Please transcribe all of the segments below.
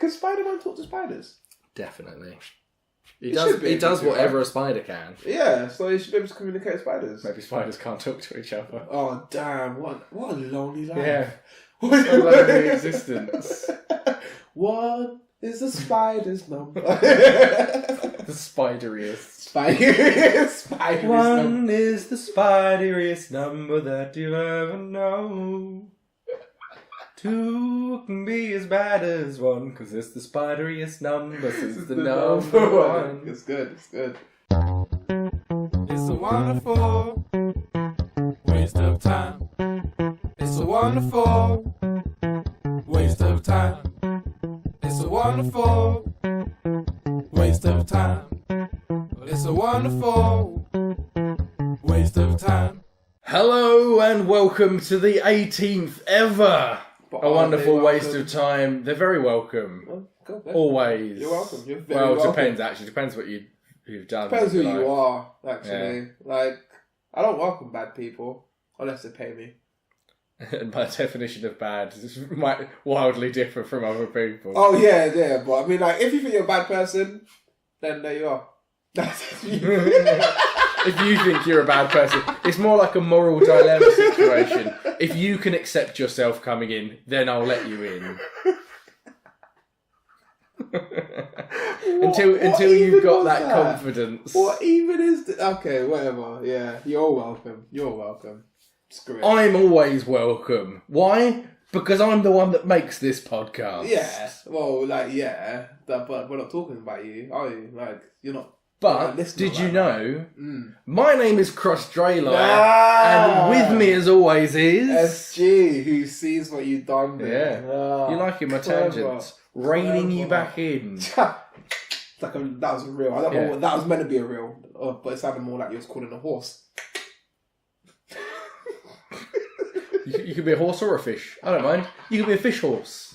Can Spider-Man talk to spiders? Definitely. He does whatever a spider can. Yeah, so he should be able to communicate with spiders. Maybe spiders can't talk to each other. Oh, damn. What a lonely life. Yeah. What a lonely existence. What is the spider's number? The spideriest. Spideriest One is the spideriest number that you ever know. Two can be as bad as one, because it's the spideriest number since the number one. It's good, it's good. It's a wonderful waste of time. It's a wonderful waste of time. It's a wonderful waste of time. It's a wonderful waste of time. Hello and welcome to the 18th ever. But A wonderful they waste welcome? of time. They're very welcome. Well, God bless. Always. You're welcome. You're very well, welcome. depends actually. Depends what you've done. Depends who Like, you are, actually. Like, I don't welcome bad people unless they pay me. And my definition of bad might wildly differ from other people. Oh yeah, but I mean, like, if you think you're a bad person, then there you are. If you think you're a bad person, it's more like a moral dilemma situation. If you can accept yourself coming in, then I'll let you in. until you've got that confidence. What even is okay, whatever. Yeah, you're welcome. You're welcome. Screw it. I'm always welcome. Why? Because I'm the one that makes this podcast. Yeah. Well, like, yeah. But we're not talking about you, are you? Like, you're not. But did you know? My name is Kross, and with me as always is SG, who sees what you've done there. Yeah. You liking my tangents? Reining you back in. That was real. I don't know what that was meant to be a real, but it sounded more like you was calling a horse. You could be a horse or a fish. I don't mind. You could be a fish horse.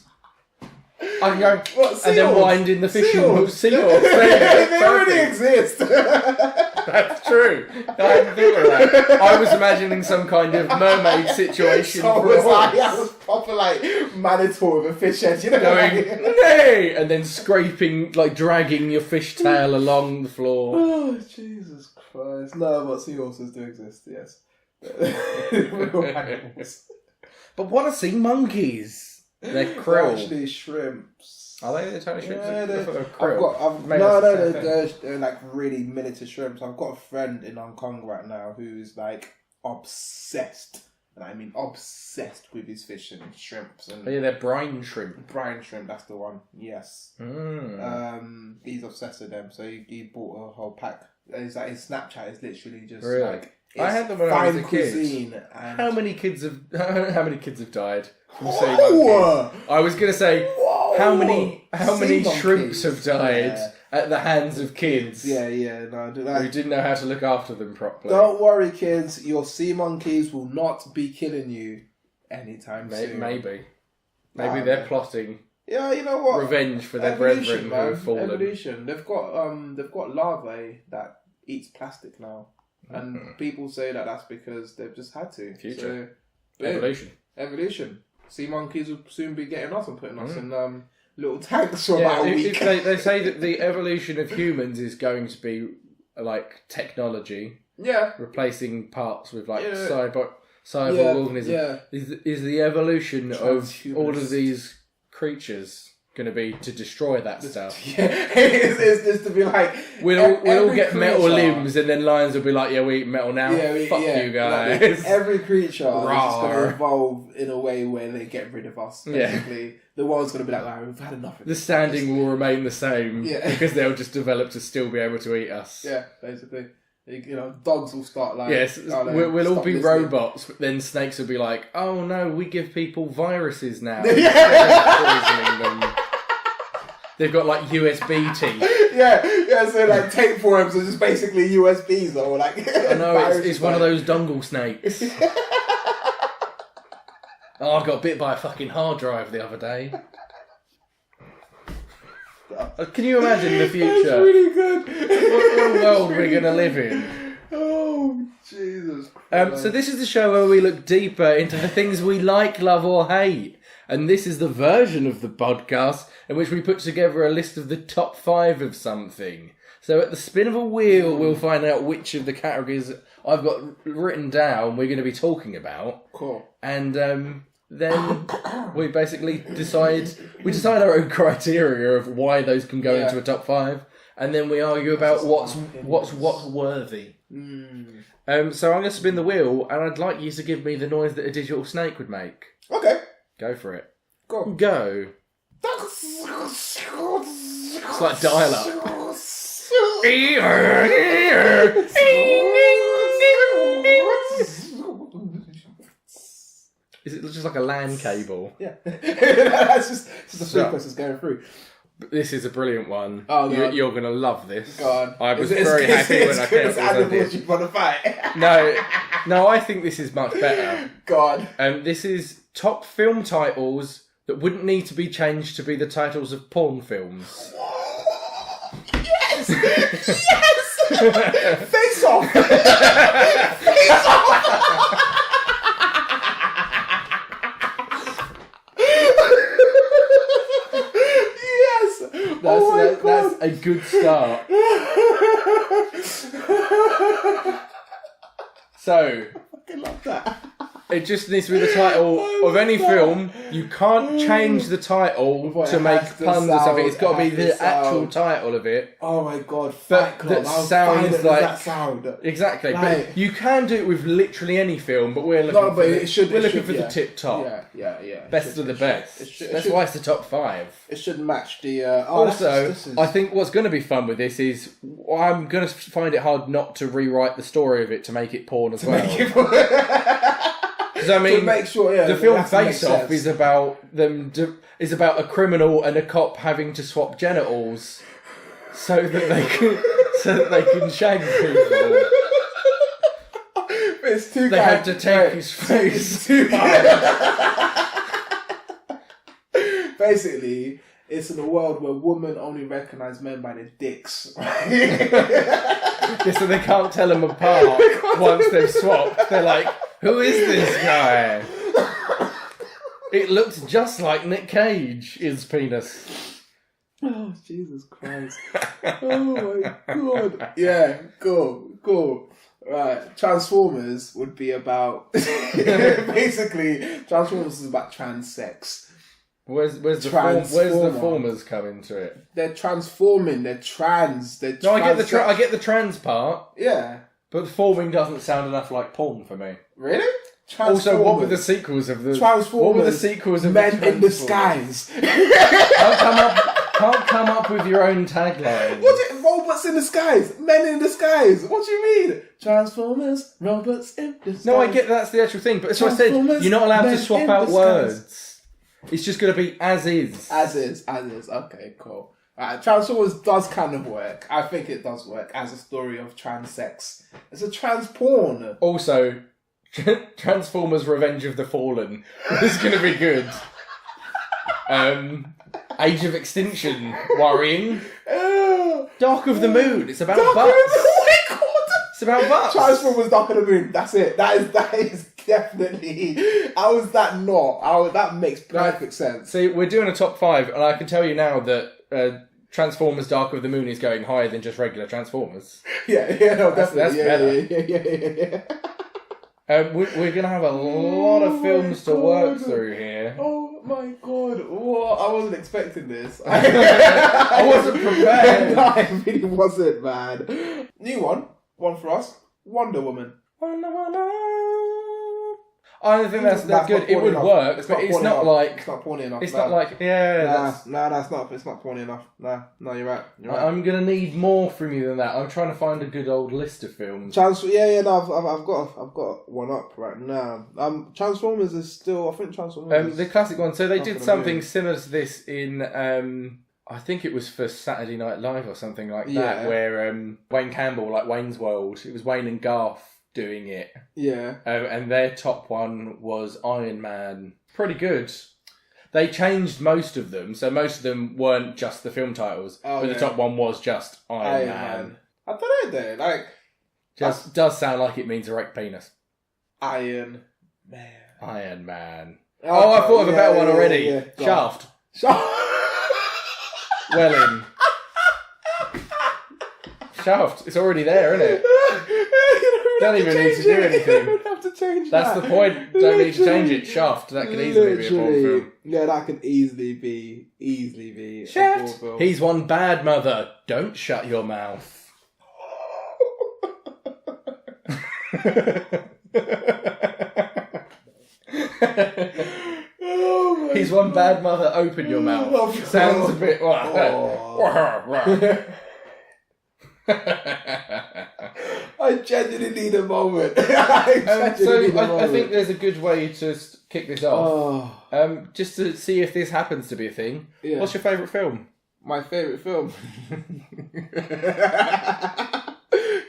I can go and then wind in the fishing hook. Seahorse. They already exist. That's true. I hadn't thought of that. I was imagining some kind of mermaid situation. So I was proper like Manitou with a fish head, you know, going nay, and then scraping, like dragging your fish tail along the floor. Oh Jesus Christ! No, but seahorses do exist. Yes. Real animals. But what are sea monkeys? They're krill. They're actually shrimps. Are they totally shrimps? Yeah, they're krill. They're like really miniature shrimps. I've got a friend in Hong Kong right now who's like obsessed, and I mean obsessed with his fish and shrimps. And yeah, they're brine shrimp. Brine shrimp, that's the one. Yes. He's obsessed with them, so he bought a whole pack. It's like his Snapchat is literally just like. I had them when I was a kid. How many kids have died from sea monkeys? I was going to say how many shrimps have died at the hands of kids? No, who didn't know how to look after them properly. Don't worry, kids. Your sea monkeys will not be killing you anytime soon. Maybe they're plotting. Yeah, you know what? Revenge for their brethren who have fallen. Evolution. They've got larvae that eats plastic now. And people say that that's because they've just had to. Future. So, Evolution. Sea monkeys will soon be getting us and putting us in little tanks for about a week. They say that the evolution of humans is going to be like technology. Yeah. Replacing parts with like cyborg organisms. Yeah. Is the evolution of all of these creatures going to be to destroy that stuff? Yeah, it's just to be like we'll all get metal limbs, and then lions will be like, yeah, we eat metal now. Fuck you guys. Like, every creature is just going to evolve in a way where they get rid of us. Basically, the world's going to be like, wow, we've had enough of this. The standing will remain the same because they'll just develop to still be able to eat us. Yeah, basically. You know, dogs will start like... Yes, we'll all be robots, but then snakes will be like, oh no, we give people viruses now. Poisoning them. They've got like USB teeth. Yeah, so like tapeworms are just basically USBs or like... I know, it's one of those dongle snakes. I got bit by a fucking hard drive the other day. Can you imagine the future? That's really good. What world we're going to live in? Oh, Jesus Christ. So this is the show where we look deeper into the things we like, love or hate. And this is the version of the podcast in which we put together a list of the top 5 of something. So at the spin of a wheel, we'll find out which of the categories I've got written down we're going to be talking about. Cool. And then we basically decide our own criteria of why those can go into a top 5, and then we argue about what's worthy. So I'm going to spin the wheel, and I'd like you to give me the noise that a digital snake would make. Okay. Go for it. Go. It's like dial-up. Is it just like a LAN cable? Yeah. That's just the frequencies going through. This is a brilliant one. Oh, God. You're going to love this. Go on. I was very happy when I came up with you want to fight. No, I think this is much better. God. This is top film titles that wouldn't need to be changed to be the titles of porn films. Yes! Yes! Face off! Face off! That's a good start. So, I fucking love that. It just needs to be the title of any film. You can't change the title to make puns or something. It's got to be the actual title of it. Oh my God! But that sounds like that sound. Exactly. But you can do it with literally any film. But we're looking for the tip top. Yeah. Best of the best. That's why it's the top 5. It should match the. I think what's going to be fun with this is I'm going to find it hard not to rewrite the story of it to make it porn as well. Because I mean, make sure, the film Face Off is about a criminal and a cop having to swap genitals so that they can shag people. It's too. They have to take his face. Basically, it's in a world where women only recognise men by their dicks. So they can't tell them apart once they've swapped. They're like, who is this guy? It looks just like Nick Cage's penis. Oh, Jesus Christ. Oh my God. Yeah, cool. Right, Transformers would be about... Basically, Transformers is about trans sex. Where's the formers come into it? They're transforming. They're trans. I get the trans part. Yeah, but forming doesn't sound enough like porn for me. Really? Also, what were the sequels of the Transformers? What were the sequels of Men in the Skies? Can't come up with your own tagline. Robots in the skies, men in the skies. What do you mean? Transformers, robots in the skies. No, I get that's the actual thing, but so I said you're not allowed to swap out words. It's just going to be as is. As is. Okay, cool. Transformers does kind of work. I think it does work as a story of trans sex. It's a trans porn. Also, Transformers Revenge of the Fallen is going to be good. Age of Extinction, worrying. Dark of the Moon, it's about butts. Oh my God! It's about butts. Transformers Dark of the Moon, that's it. That is definitely... How is that not? That makes perfect sense. See, we're doing a top 5, and I can tell you now that Transformers Dark of the Moon is going higher than just regular Transformers. No, that's better. Yeah. We're going to have a lot of films to work through here. Oh my God. What? I wasn't expecting this. I wasn't prepared. No, I really wasn't, man. New one for us. Wonder Woman. I think that's good. It would work, but it's not like... It's not porny enough. It's not like... Yeah. It's not porny enough. No, you're right. I'm going to need more from you than that. I'm trying to find a good old list of films. I've got one up right now. Transformers is still... I think Transformers the classic one. So they did something similar to this in... I think it was for Saturday Night Live or something like that, where Wayne Campbell, like Wayne's World, it was Wayne and Garth doing it. Yeah. And their top one was Iron Man. Pretty good. They changed most of them, so most of them weren't just the film titles, but the top one was just Iron Man. I don't know though, like... Just does sound like it means erect penis. Iron Man. Iron Man. Oh, I thought of a better one already. Yeah. Shaft. Well in. Shaft. It's already there, isn't it? Don't even need to do anything. You don't have to change That's that. the point. Don't need to change it. Shaft. That could easily be a porn film. Yeah, that could easily be Shaft. a porn film. He's one bad mother. Don't shut your mouth. Oh He's one bad mother. Open your mouth. Sounds a bit. I genuinely need a moment. I think there's a good way to kick this off. Just to see if this happens to be a thing. Yeah. What's your favourite film? My favourite film.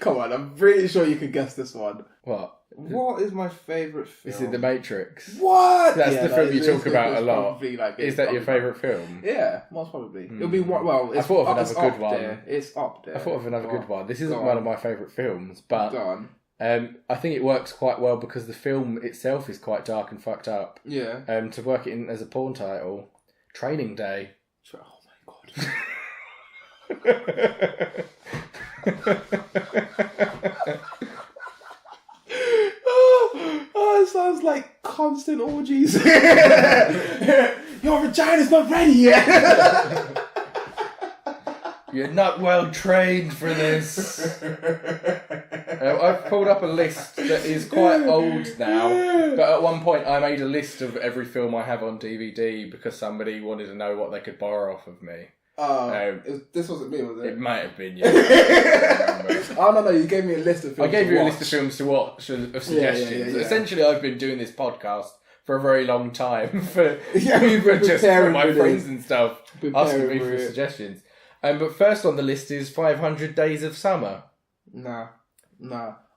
Come on, I'm pretty sure you can guess this one. What is my favourite film? Is it The Matrix? What? That's the film you talk about a lot. Like, is that your favourite film? Yeah, most probably. It'll be well. It's, I thought of it's another good up one. There. It's up there. I thought of another good one. This isn't one of my favourite films, but Go on. I think it works quite well because the film itself is quite dark and fucked up. Yeah. To work it in as a porn title, Training Day. Oh my god. Oh, it sounds like constant orgies. Your vagina's not ready yet. You're not well trained for this. I've pulled up a list that is quite old now, but at one point I made a list of every film I have on DVD because somebody wanted to know what they could borrow off of me. This wasn't me, was it? It might have been, yeah. Oh, no, you gave me a list of films I gave to you a watch. list of films to watch, of suggestions. Yeah. Essentially, I've been doing this podcast for a very long time for preparing just for my for friends this. and stuff asking me for suggestions. But first on the list is 500 Days of Summer. Nah.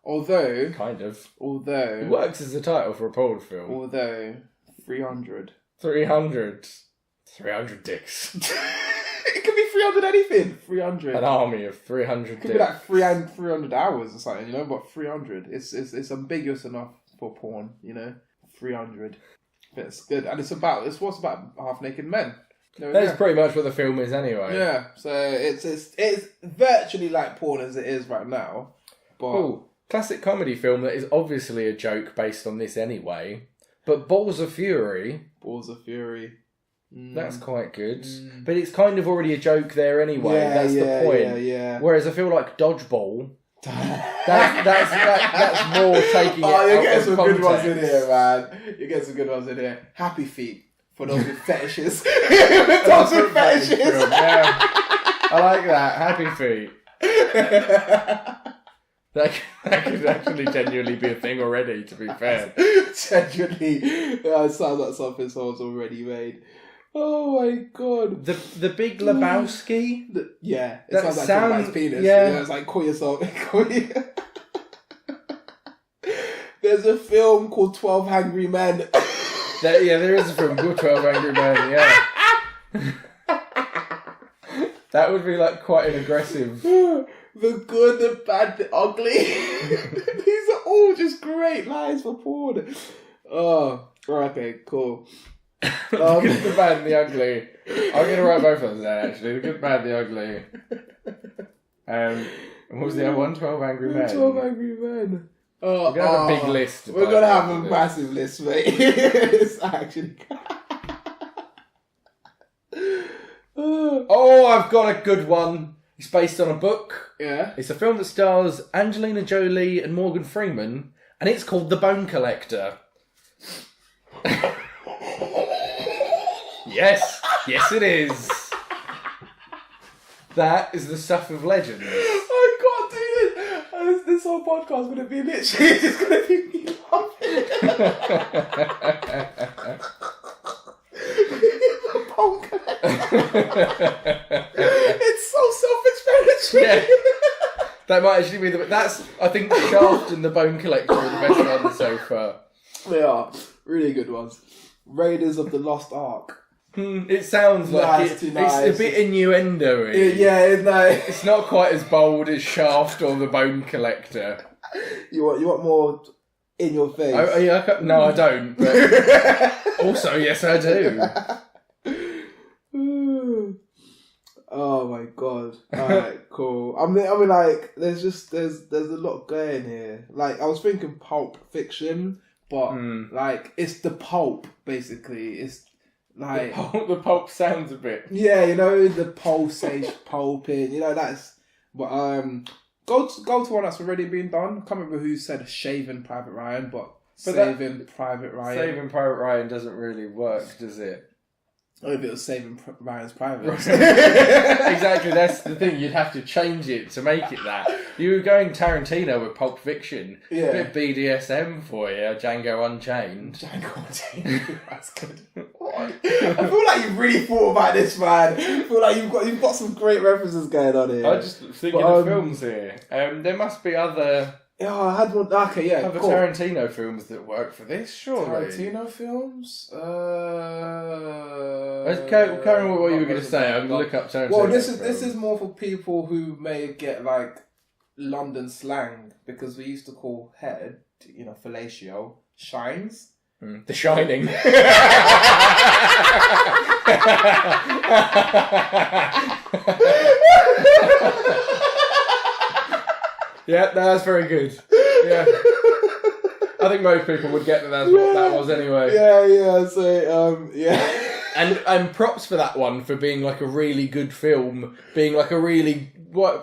Although... Kind of. Although... It works as a title for a porn film. Although... 300. 300 dicks. It could be 300 anything. 300. An army of 300 It could dicks. be like 300 hours or something, you know, but 300. It's ambiguous enough for porn, you know. 300. It's good. And it's about half-naked men. That's pretty much what the film is anyway. Yeah, so it's virtually like porn as it is right now. But classic comedy film that is obviously a joke based on this anyway. But Balls of Fury. That's quite good. But it's kind of already a joke there anyway. That's the point. Yeah. Whereas I feel like Dodgeball, that's more taking it out you get of some context. good ones in here, man. You get some good ones in here. Happy Feet. For those with fetishes. Those with fetishes. Film, yeah. I like that. Happy Feet. That could actually genuinely be a thing already, to be fair. Genuinely. It sounds like something someone's already made. Oh my god. The Big Lebowski? It That sounds like a man's penis. yeah. It's like, call yourself. There's a film called 12 Angry Men. There is a film called 12 Angry Men, yeah. That would be like quite an aggressive... The good, the bad, the ugly. These are all just great lines for porn. Oh, okay, cool. The good, the bad, and the ugly. I'm going to write both of them there, actually. The good, bad, the ugly. And what was the other one? 12 Angry Men. 12 Angry Men. We're going to have a big list. We're going to have a massive list, mate. It's actually... Oh, I've got a good one. It's based on a book. Yeah. It's a film that stars Angelina Jolie and Morgan Freeman, and it's called The Bone Collector. Yes it is. That is the stuff of legends. I can't do this. This whole podcast is going to be literally it's going to be me laughing. It's so self-explanatory. Yeah. That might actually be I think Shaft and The Bone Collector are the best ones so far. They are. Really good ones. Raiders of the Lost Ark. It sounds like it's a bit innuendo-y. It's It's not quite as bold as Shaft or The Bone Collector. You want more in your face. No, I don't. But also, yes, I do. Oh my god! Alright, cool. I mean, like, there's a lot going here. Like, I was thinking Pulp Fiction, but like, it's the pulp basically. It's like the pulp sounds a bit. Yeah, the pulsation pulping. That's. But go to one that's already been done. I can't remember who said Shaving Private Ryan, but Saving Private Ryan. Saving Private Ryan doesn't really work, does it? Or if it was Saving Ryan's Private. Exactly, that's the thing. You'd have to change it to make it that. You were going Tarantino with Pulp Fiction. Yeah. A bit BDSM for you, Django Unchained. Django Unchained. That's good. I feel like you've really thought about this, man. I feel like you've got some great references going on here. I'm just thinking of films here. There must be other... Yeah, I had one. Okay, yeah. Other Tarantino films that work for this, surely. Tarantino films? Carry on with what you were going to say. I'm going to look up Tarantino. Well, this is more for people who may get like London slang, because we used to call head, fellatio, shines. The Shining. Yeah, that's very good. Yeah. I think most people would get that's what that was anyway. Yeah, so, yeah. And props for that one, for being like a really good film, being like a really...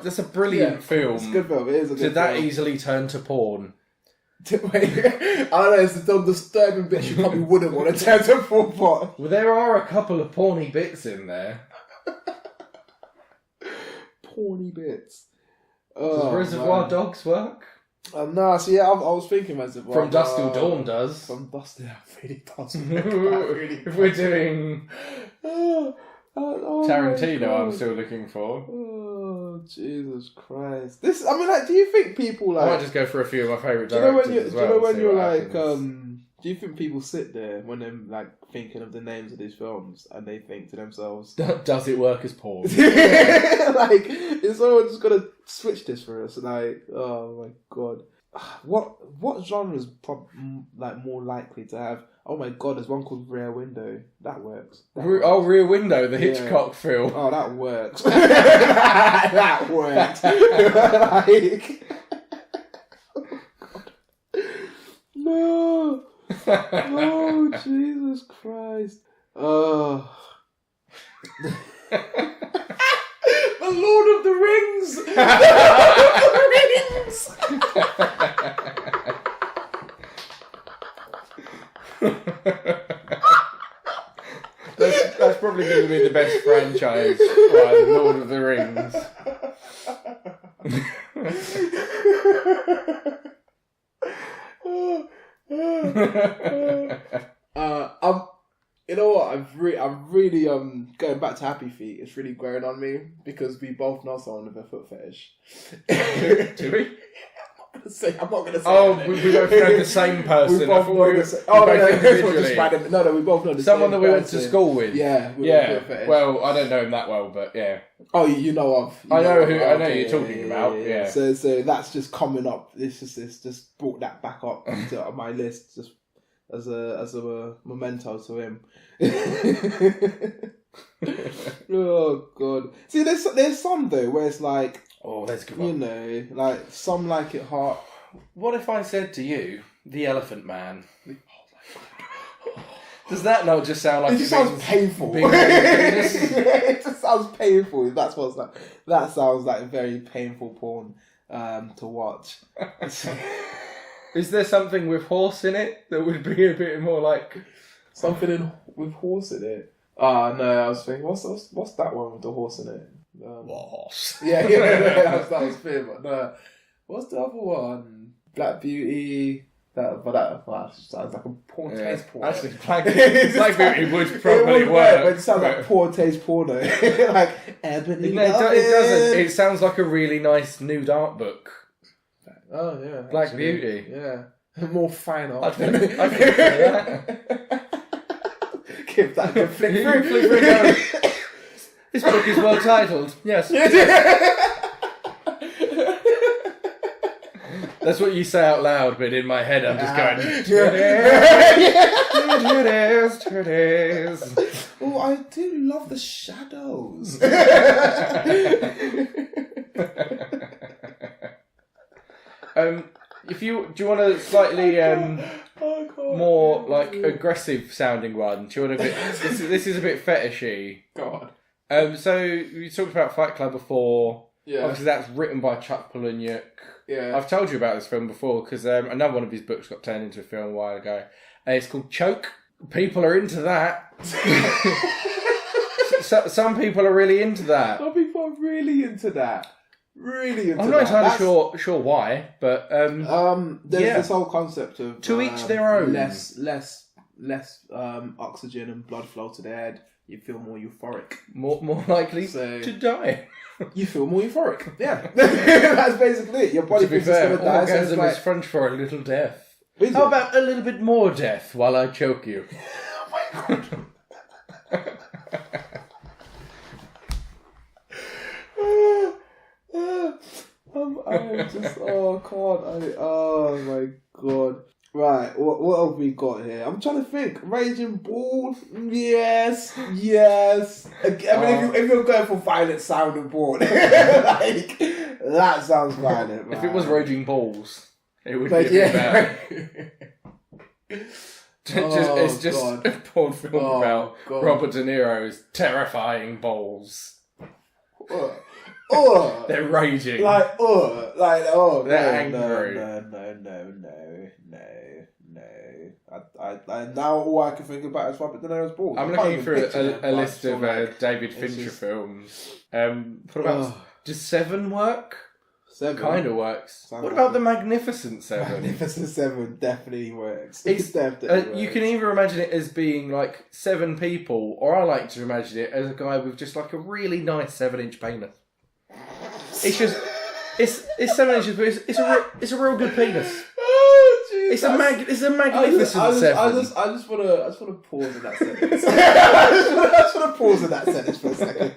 that's a brilliant film. It's a good film, it is a good film. Did that easily turn to porn? I don't know, it's the disturbing bits you probably wouldn't want to turn to porn, but... Well, there are a couple of porny bits in there. Porny bits. Does Reservoir Dogs work? No, so yeah, I was thinking Reservoir. From Dusk Till Dawn does. From Dusk Till Dawn really does. If we're doing Tarantino, I'm still looking for. Oh, Jesus Christ! Do you think people I might just go for a few of my favourite directors as well. Do you know when you're like, do you think people sit there when they're like thinking of the names of these films and they think to themselves, does it work as porn? Like, is someone just gonna switch this for us? Like, oh my god, what genre is more likely to have? Oh my god, there's one called Rear Window. That works. Rear Window, the Hitchcock film. Oh, that works. That works. Like, no. Oh, Jesus Christ. Oh. The Lord of the Rings! The Lord of the Rings! That's probably going to be the best franchise, right? Lord of the Rings. You know what? I'm really going back to Happy Feet. It's really growing on me because we both know someone with a foot fetish. Do we? I'm not gonna say. Oh, we both know the same person. We both know the same. Oh no, we both know the someone same that we went person. to school with. Yeah. Well, I don't know him that well, but yeah. Oh, you know of. I know who you're talking about. Yeah. So that's just coming up. It's just brought that back up to my list, just as a memento to him. Oh god. See, there's some though where it's like, oh, that's a good one. Like some like it hot. What if I said to you, the Elephant Man? Oh my god. Does that not just sound like... It just sounds painful. It just sounds painful. That's what's like. That sounds like very painful porn to watch. Is there something with horse in it that would be a bit more like... Something with horse in it? No, I was thinking, what's that one with the horse in it? Horse. Yeah, that was fair, but no. What's the other one? Black Beauty. That sounds like a poor taste porno. Actually, Black Beauty would probably work. But it sounds like poor taste porno. Like Ebony. No, it doesn't. It sounds like a really nice nude art book. Oh yeah, Black Beauty. Yeah, more fine art. I can say that. Give that a good flick through. This book is well titled. Yes. That's what you say out loud, but in my head I'm just going... Oh, I do love the shadows. Do you want a slightly more like aggressive sounding one? Do you want a bit? This is a bit fetishy. God. So we talked about Fight Club before. Yeah. Obviously, that's written by Chuck Palahniuk. Yeah. I've told you about this film before because another one of his books got turned into a film a while ago. It's called Choke. People are into that. Some people are really into that. Some people are really into that. Really into I'm not that. entirely sure why, but there's this whole concept of to each their own. Less oxygen and blood flow to the head. You feel more euphoric. More likely to die. You feel more euphoric. Yeah. That's basically it. Your body thinks it's going to die. Orgasm is French for a little death. How about a little bit more death while I choke you? Oh my god. I'm just, oh my god. Right, what have we got here? I'm trying to think. Raging Bull, yes. I mean, if you're going for violent sounding porn, like, that sounds violent, man. If it was Raging Balls, it would be a bit better. It's just a porn film about Robert De Niro's terrifying balls. They're raging. They're angry. No. I now all I can think about is Robert De Niro's balls. I'm looking through a list of David Fincher films. What about does Seven work? Seven kind of works. What about The Magnificent Seven? Magnificent Seven definitely works. It definitely works. You can either imagine it as being like 7 people, or I like to imagine it as a guy with just like a really nice 7-inch penis. It's just it's 7 inches, but it's a real good penis. Oh, jeez. It's a magnificent 7. I just want to pause in that sentence. I just want to pause in that sentence for a second.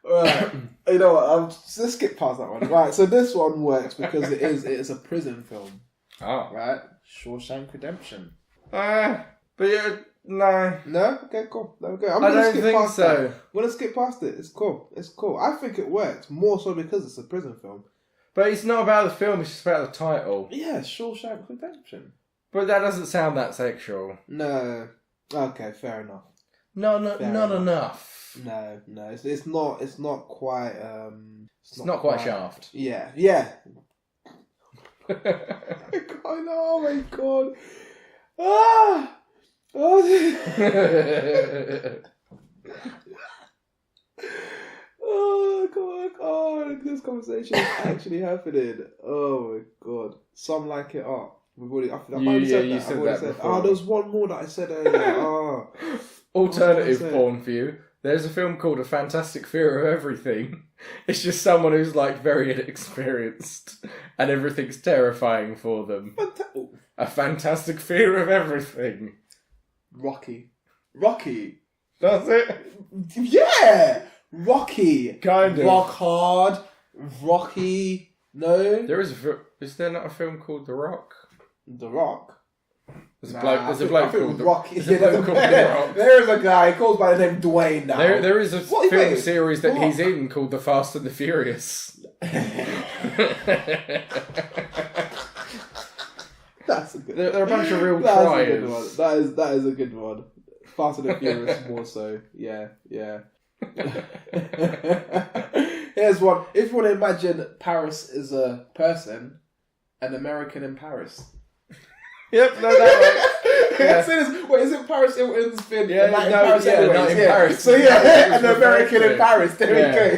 Right. You know what? Let's skip past that one. Right. So this one works because it is a prison film. Oh. Right. Shawshank Redemption. But yeah, no. No? Okay, cool. There we go. I don't think so. I'm going to skip past it. It's cool. I think it works more so because it's a prison film. But it's not about the film, it's just about the title. Yeah, Shawshank Redemption. But that doesn't sound that sexual. No. Okay, fair enough. Not enough. No. It's not quite it's not quite Shaft. Yeah. Oh my god. Oh god, this conversation is actually happening. Oh my god. Some like it up. We've already you said that before. There's one more that I said earlier. Alternative porn for you. There's a film called A Fantastic Fear of Everything. It's just someone who's like very inexperienced and everything's terrifying for them. A Fantastic Fear of Everything. Rocky. That's it? Yeah! Rocky. Kind of. Rock Hard. Rocky. No? Is there not a film called The Rock? The Rock? There's a bloke called Rocky. The Rock. There is a guy called by the name Dwayne now. There is a film series that he's in called The Fast and the Furious. That's a good one. There are a bunch of real triers. That is a good one. Fast and the Furious more so. Yeah. Here's one. If you want to imagine Paris is a person, an American in Paris. Yep, no, that works. Yeah. Wait, is it Paris Hilton's been? Yeah, not in Paris. So yeah, an American in Paris. There we go.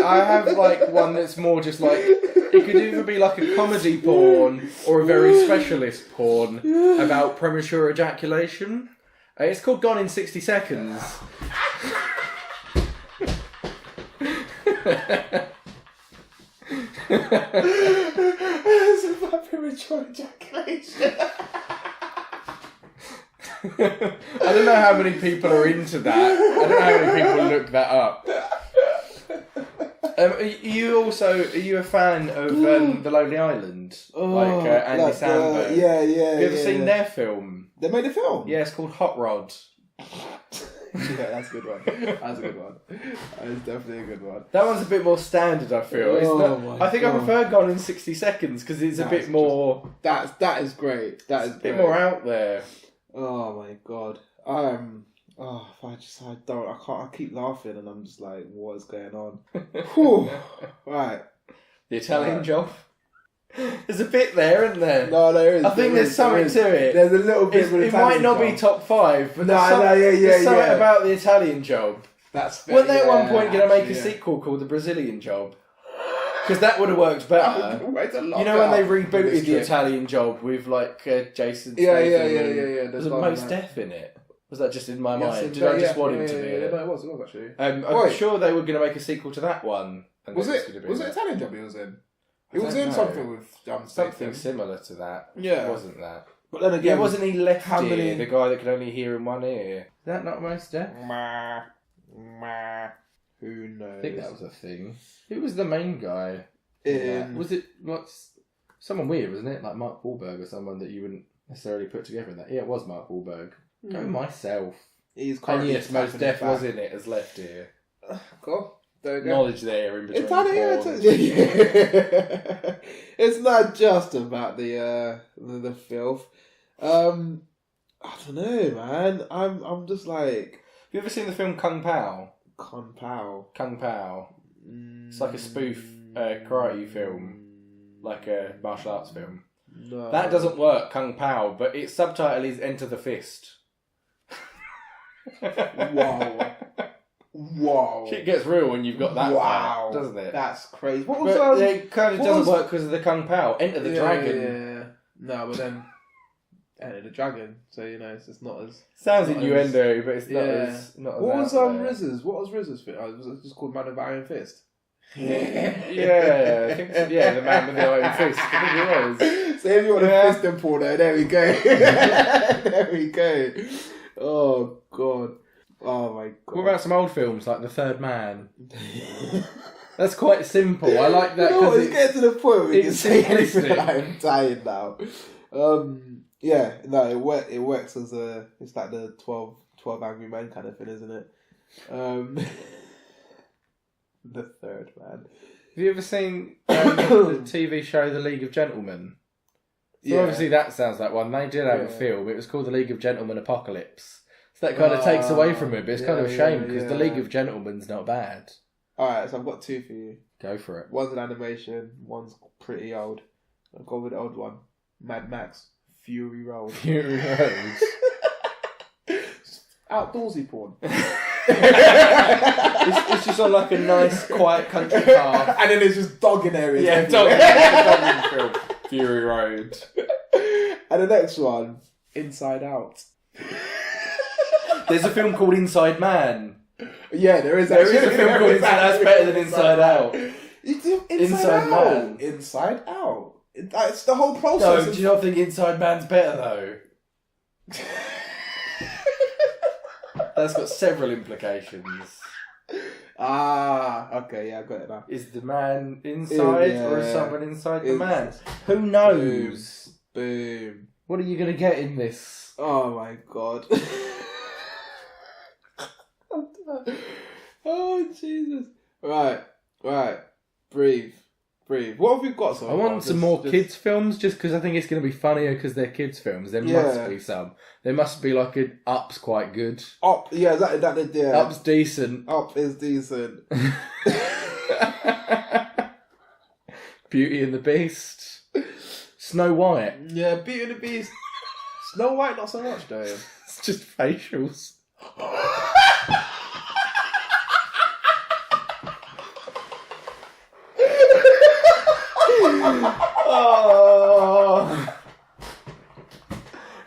I have like one that's more just like it could either be like a comedy porn or a very specialist porn about premature ejaculation. It's called Gone in 60 Seconds. It's about premature ejaculation. I don't know how many people are into that. I don't know how many people look that up. Are you a fan of The Lonely Island? Andy Samberg? Yeah. Have you ever seen their film? They made a film? Yeah, it's called Hot Rod. Yeah, that's a good one. That is definitely a good one. That one's a bit more standard, I feel. I think I prefer Gone in 60 Seconds because it's a bit more... That is great. That is a bit more out there. Oh my god. I keep laughing and I'm just like, what is going on? Whew. Right. The Italian Job. There's a bit there, isn't there? No, there is. I think there's something to it. There's a little bit. It might not be top 5, but there's something about the Italian Job. Weren't they at one point going to make a sequel called The Brazilian Job? Because that would have worked better. You know when they rebooted the Italian Job with like Jason Statham? Yeah. There's Most Def in it. Was that just in my mind? Did I just want him to be in it? No, it was actually. I'm sure they were going to make a sequel to that one. Was it Italian Job he was in? He was in something with something similar to that. Yeah. It wasn't that. But then again, wasn't he Lefty, the guy that could only hear in one ear? Is that not Most Def? Who knows? I think that was a thing. Who was the main guy? Was it someone weird, wasn't it? Like Mark Wahlberg or someone that you wouldn't necessarily put together in that. Yeah, it was Mark Wahlberg. Go myself. He's and yes, Most Def was in it as Left Ear. Cool. There Knowledge there in between. It's not just about the filth. I don't know, man. I'm just like. Have you ever seen the film Kung Pao? Kung Pao. It's like a spoof karate film, like a martial arts film. No. That doesn't work, Kung Pao, but its subtitle is Enter the Fist. Whoa. Shit gets real when you've got that right, doesn't it? That's crazy. It kind of doesn't work because of the Kung Pao. Enter the Dragon. Yeah. No, but then Enter the Dragon. So, it's just not as... Sounds innuendo, but it's not as... What was RZA's? What was RZA's fit? Was it just called Man with Iron Fist? Yeah, I think so. Yeah, the Man with the Iron Fist. I think it was. So if you want a fist and pull there we go. There we go. Oh, God. Oh, my God. What about some old films like The Third Man? That's quite simple. I like that because it's getting to the point where we can say anything. I'm tired now. It works as it's like the 12 Angry Men kind of thing, isn't it? The Third Man. Have you ever seen the TV show The League of Gentlemen? So obviously that sounds like one. They did have a film. It was called The League of Gentlemen Apocalypse. So that kind of takes away from it, but it's kind of a shame because The League of Gentlemen's not bad. Alright, so I've got 2 for you. Go for it. One's an animation, one's pretty old. I'll go with the old one. Mad Max, Fury Road. Fury Road. Outdoorsy porn. It's just on like a nice, quiet country path. And then there's just dogging areas. Yeah, dogging film. Fury Road. And the next one, Inside Out. There's a film called Inside Man. Yeah, there is a film called Inside Out. That's better than Inside Out. Inside Man. Inside Out. It's the whole process. No, do you not think Inside Man's better though? That's got several implications. Okay, yeah, I got it now. Is the man inside or is someone inside the man? Who knows? Boom. What are you going to get in this? Oh my God. Oh, Jesus. Right. Breathe. What have we got so far? I want some more kids' films just because I think it's going to be funnier because they're kids' films. There must be some. There must be like an Up's quite good. Up, yeah, that Up's decent. Up is decent. Beauty and the Beast. Snow White. Yeah, Beauty and the Beast. Snow White, not so much, though. It's just facials. Oh.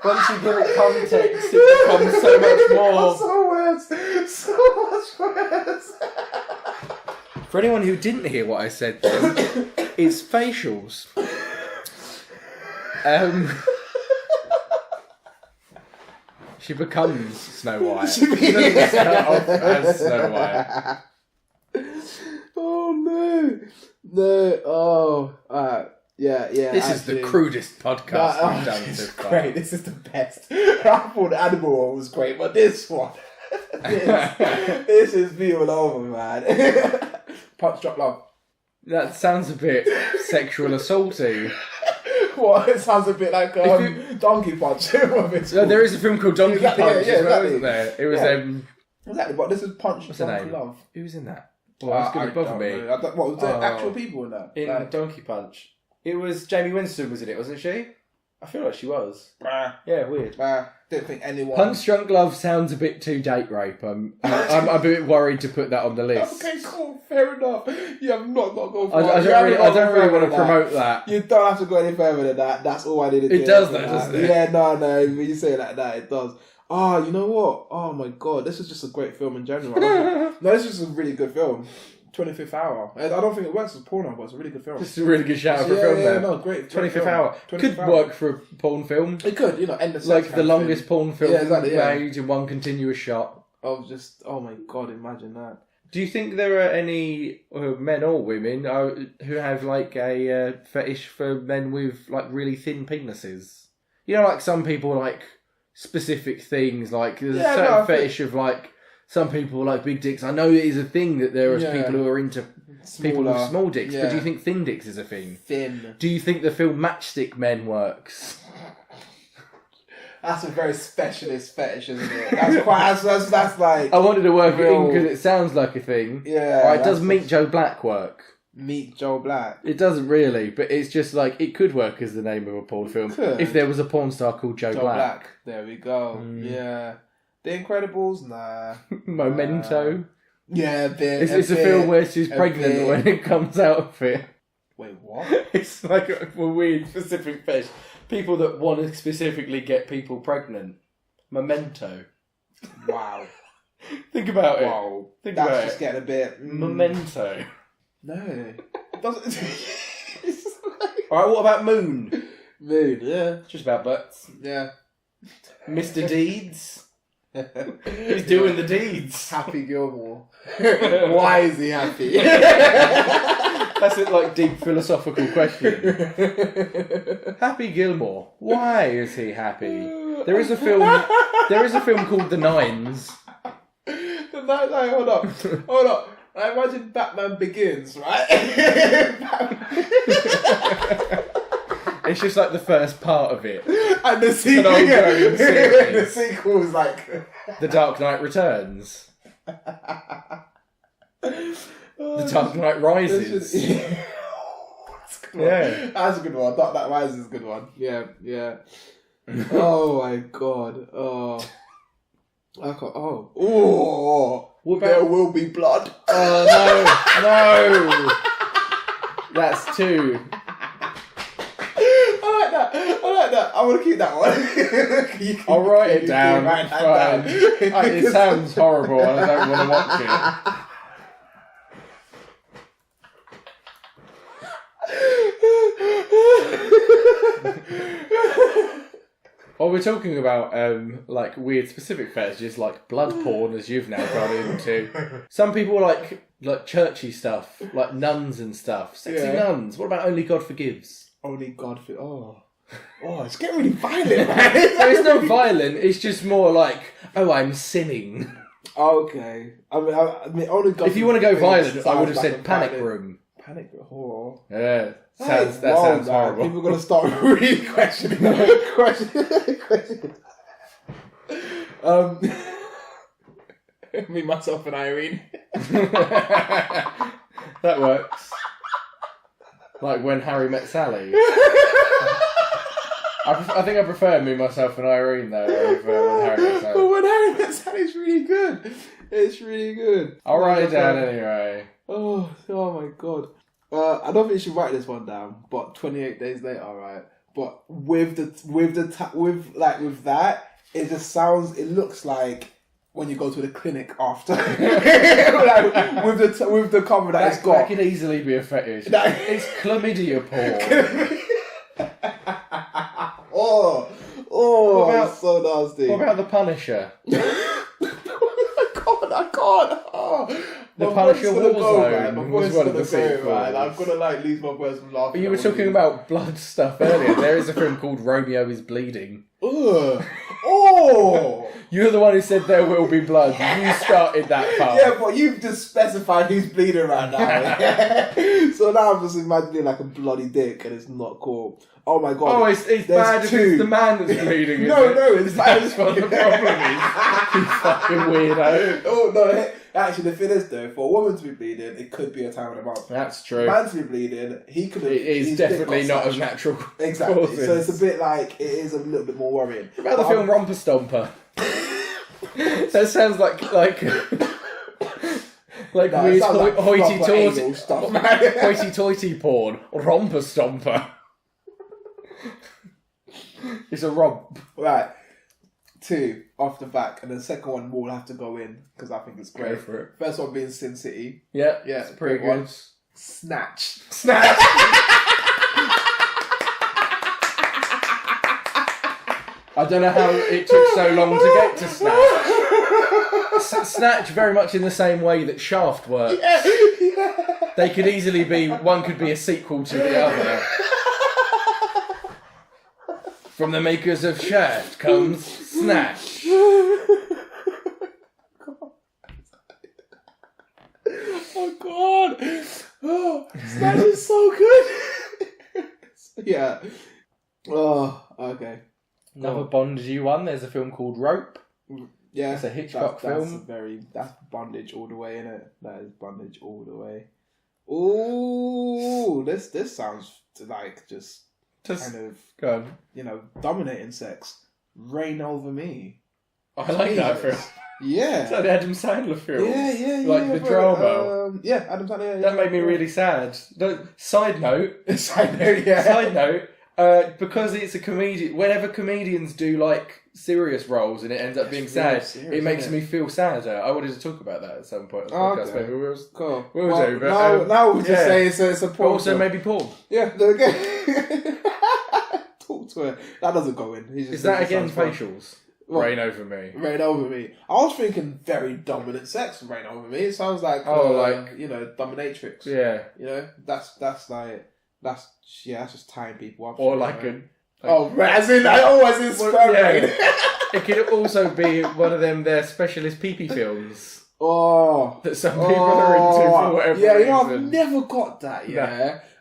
Once you give it context, it becomes so much more. So much worse. For anyone who didn't hear what I said then, is facials. She becomes Snow White. She doesn't start off as Snow White. Oh no! No. Oh. Yeah. This actually. is the crudest podcast we've done this so is far. great. This is the best. I thought the animal one was great, but this one, this is me all over, man. Punch, drop, love. That sounds a bit sexual assaulty. What? It sounds a bit like Donkey Punch. There is a film called Donkey Punch as well, isn't there? It was exactly, but this is Punch, what's Donkey the name? Love. Who was in that? Well, it's going to bother me. What was there actual people in that? In Donkey Punch. It was Jamie Winston was in it, wasn't she? I feel like she was. Yeah, weird. Didn't think anyone. Punch Drunk Love sounds a bit too date rape. I'm a bit worried to put that on the list. Okay, cool, fair enough. You have not got to go far. I don't really want to promote that. You don't have to go any further than that. That's all I needed to do. It does though, doesn't it? Yeah, no. When you say it like that, it does. Oh, you know what? Oh my god, this is just a great film in general. No, this is a really good film. 25th Hour. I don't think it works as porno, but it's a really good film. It's a really good shout for a film there. No, great. 25th Hour. Could work for a porn film. It could, end the like the longest porn film made in one continuous shot. Oh my god, imagine that. Do you think there are any men or women who have like a fetish for men with like really thin penises? You know, like some people like specific things, like there's a certain fetish of like some people like big dicks. I know it is a thing that there are people who are into people with small dicks, but do you think thin dicks is a thing? Thin. Do you think the film Matchstick Men works? That's a very specialist fetish, isn't it? That's quite. That's like. I wanted to work it in because it sounds like a thing. Yeah. Right, does Meet Joe Black work? Meet Joe Black. It doesn't really, but it's just like it could work as the name of a porn film if there was a porn star called Joe Black. There we go. Yeah. The Incredibles, nah. Memento. Yeah, it's a film where she's pregnant when it comes out of it. Wait, what? It's like a weird specific fetish. People that want to specifically get people pregnant. Memento. Wow. Think about it. Wow. Think That's about just it. getting a bit. Memento. No. It doesn't. Alright, what about Moon? Moon, yeah. Just about butts. Yeah. Mr. Deeds. He's doing the deeds. Happy Gilmore. Why is he happy? That's a like deep philosophical question. Happy Gilmore. Why is he happy? There is a film called The Nines. The Nines. Hold up. I imagine Batman Begins, right? It's just like the first part of it. And the sequel. The sequel is like The Dark Knight Returns. The Dark Knight Rises. That's a good one. That's a good one. Dark Knight Rises is a good one. Yeah. Oh my god. Oh. I can't. Oh. There will be blood. Oh no. That's two. I like that. I want to keep that one. I'll write it down. It sounds horrible and I don't want to watch it. Well, we're talking about like weird specific fetishes, like blood porn, as you've now gone into. Some people like churchy stuff, like nuns and stuff. Sexy nuns. What about Only God Forgives? Only God Forgives. Oh, it's getting really violent, man. So it's not violent. It's just more like, oh, I'm sinning. Okay. I mean, Only God. If you want to go violent, I would have said Panic Room. Panic Horror. Yeah. Sounds horrible. People are going to start really questioning. Me, myself, and Irene. That works. Like When Harry Met Sally. I think I prefer Me, Myself, and Irene though over When Harry Met Sally. But When Harry Met Sally is really good. It's really good. I'll write it down anyway. Oh my god. I don't think you should write this one down, but 28 Days Later, alright. But with that, it just sounds. It looks like when you go to the clinic after, like, with the cover that it's got. That could easily be a fetish. It's chlamydia porn. It's so nasty. What about the Punisher? I can't. Oh. The Punisher Warzone was one of the sequels. Right? I'm gonna like lose my words from laughing. But you were talking about blood stuff earlier. There is a film called Romeo is Bleeding. Ugh. Oh! You're the one who said there will be blood. You started that part. Yeah, but you've just specified who's bleeding right now. So now I'm just imagining like a bloody dick and it's not cool. Oh my god. Oh, it's bad if it's the man that's bleeding. No, it's bad. That's what the problem is. You fucking weirdo. Oh, no. Actually, the thing is though, for a woman to be bleeding, it could be a time of the month. That's true. A man to be bleeding, he could have... It is definitely not as natural. Exactly. Causes. So it's a bit like, it is a little bit more worrying. What about the film Romper Stomper? That sounds like weird hoity-toity stuff, hoity-toity porn. Romper Stomper. It's a romp. Right. 2 off the back, and the second one will have to go in because I think it's great. Go for it. First one being Sin City. Yeah, Yeah, it's pretty great good. one. Snatch. I don't know how it took so long to get to Snatch. Snatch very much in the same way that Shaft works. Yeah. They could easily be, one could be a sequel to the other. From the makers of Shaft comes Snatch. Oh god! Oh, Snatch is so good. Yeah. Oh, okay. Another Bond one. There's a film called Rope. Yeah, It's a Hitchcock film. That's bondage all the way, innit? That is bondage all the way. Ooh, this sounds like just kind of go on. Dominating sex. Reign over me. I like that film. Yeah. It's like the Adam Sandler film. Yeah. Like the drama. Yeah, Adam Sandler. That made me really sad. Side note. Side note, yeah. Side note. Because it's a comedian. Whenever comedians do like serious roles and it ends up being sad, serious, it makes me feel sadder. I wanted to talk about that at some point on the podcast. Okay. Maybe we'll Cool. do. But now we'll just say it's a but porn. also maybe porn. Yeah, there we go. Talk to her. That doesn't go in. Is that again facials? What? Reign over me. Reign over me. I was thinking very dominant sex. Reign over me. It sounds like dominatrix. Yeah. That's just tying people up. Or like a. As in sperm rain. It could also be one of their specialist pee-pee films. Oh. That some people are into for whatever reason. I've never got that,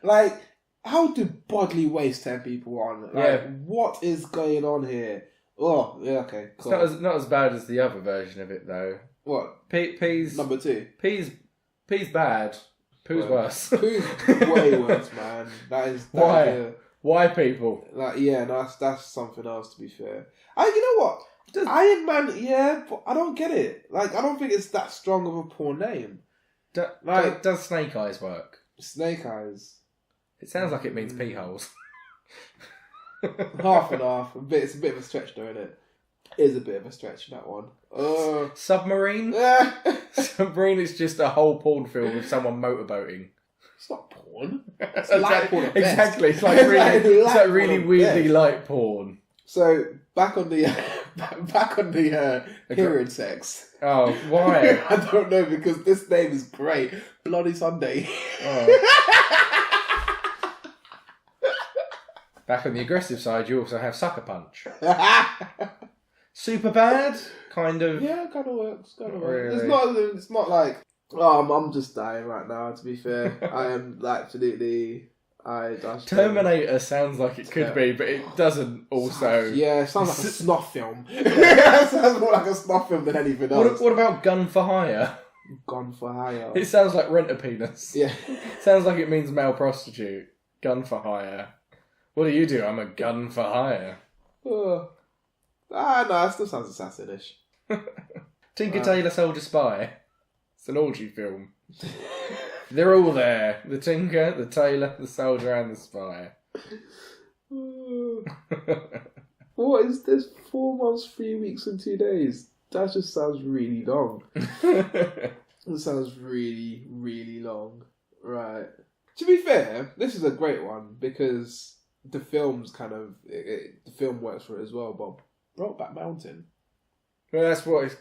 Like, how do bodily waste turn people on? Like, what is going on here? Oh, yeah, okay, cool. It's not as bad as the other version of it, though. What? Pee's... Number 2. Pee's bad. Poo's worse. Poo's way worse, man. Why people? That's something else, to be fair. You know what? Iron Man, but I don't get it. Like, I don't think it's that strong of a porn name. Does Snake Eyes work? Snake Eyes? It sounds like it means pee holes. Half and half. It's a bit of a stretch, though, isn't it? It is a bit of a stretch, that one. Submarine? Submarine is just a whole porn film with someone motorboating. It's not porn. It's light porn at best. Exactly. It's like really weirdly light porn. So back on the hearing sex. Oh, why? I don't know, because this name is great. Bloody Sunday. Back on the aggressive side, you also have Sucker Punch. Super bad, kind of. Yeah, kind of works. Really? It's not like. Oh, I'm just dying right now. To be fair, I am absolutely. Terminator sounds like it could be, but it doesn't. Also, yeah, it sounds like a snuff film. It sounds more like a snuff film than anything else. What about Gun for Hire? Gun for Hire. It sounds like Rent a Penis. Yeah, sounds like it means male prostitute. Gun for Hire. What do you do? I'm a gun for hire. No, it still sounds assassin-ish. Tinker Tailor Soldier Spy. It's an orgy film. They're all there. The Tinker, the Tailor, the Soldier and the Spy. What is this? 4 months, 3 weeks and 2 days. That just sounds really long. It sounds really, really long. Right. To be fair, this is a great one because the film's kind of... the film works for it as well, but Brokeback Mountain. Well, that's what is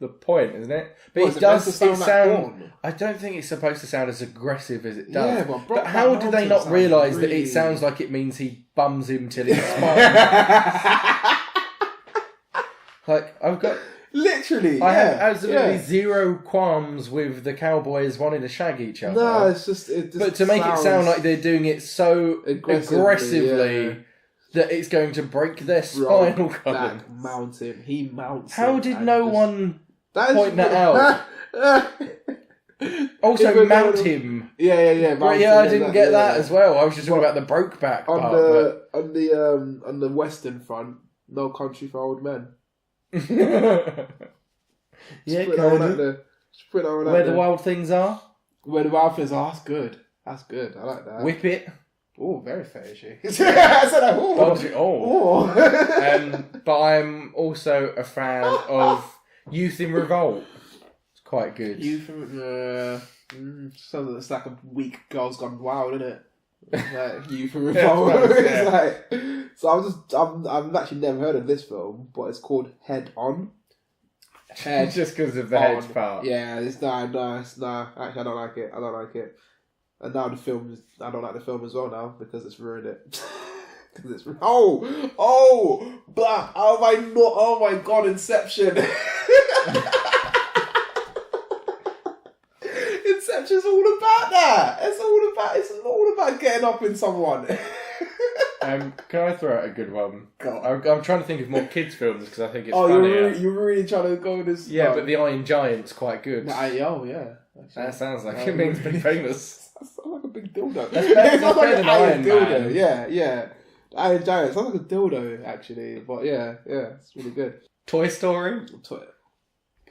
the point, isn't it? But What, it does sound like porn? I don't think it's supposed to sound as aggressive as it does. Yeah, but how do they not realise that it sounds like it means he bums him till he's smart? Like, I've got... Literally, I have absolutely zero qualms with the cowboys wanting to shag each other. No, it's just... But to make it sound like they're doing it so aggressively that it's going to break their spinal column. Mountain. He mounts How him did and no just- one point that out? Also, mount him. Yeah. Right, yeah, I didn't get that as well. I was just talking about the Brokeback on part. on the Western Front. No Country for Old Men. Yeah, Where the wild things are. Where the wild things are. That's good. That's good. I like that. Whip it. Oh, very fetishy. I said that. But I'm also a fan of Youth in Revolt. It's quite good. It's like a weak Girls Gone Wild, isn't it? Like Youth in Revolt. It's like, so I've actually never heard of this film, but it's called Head On. Just because of the hedge part. Yeah, it's no. Actually, I don't like it. And now the film, I don't like the film as well now because it's ruined it. Oh my god, Inception. Inception's all about that. It's all about getting up in someone. Can I throw out a good one? I'm trying to think of more kids' films because I think it's funnier. You're really trying to go with this. Yeah, but The Iron Giant's quite good. Yeah. Actually. That sounds like it means pretty famous. That sounds like a big dildo. That's better than Iron dildo. Man. Yeah. The Iron Giant sounds like a dildo, actually. But yeah, it's really good. Toy Story? Perfect.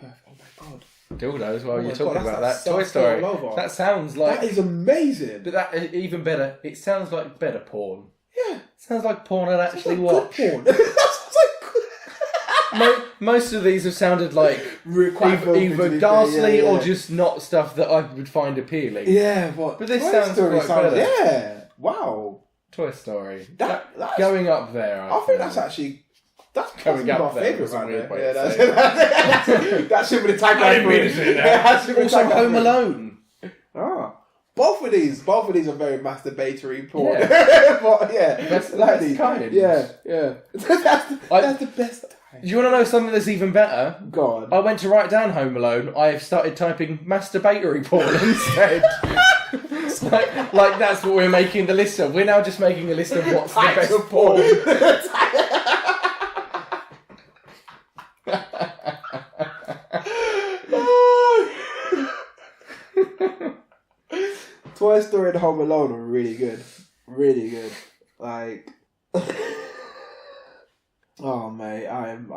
Oh my god. Dildos, well, you're talking God, about that. so Toy Story. that sounds like... That is amazing. But that even better, it sounds like better porn. Yeah. It sounds like porn I'd actually watch. Good porn. That sounds like good. Most of these have sounded like either ghastly or just not stuff that I would find appealing. Yeah, but this sounds quite better. Yeah. Wow. Toy Story. That's going up there. I think that's actually... That's going up my there. favourite Right right there. that should be the tagline. I didn't mean to say that. Also, Home Alone. Both of these are very masturbatory porn. Yeah. But That's kind. Yeah. That's the best. Do you want to know something that's even better? Go on. I went to write down Home Alone. I have started typing masturbatory porn instead. like that's what we're making the list of. We're now just making a list of what's the best porn. Toy Story and Home Alone are really good. Really good. Like... Oh mate, I'm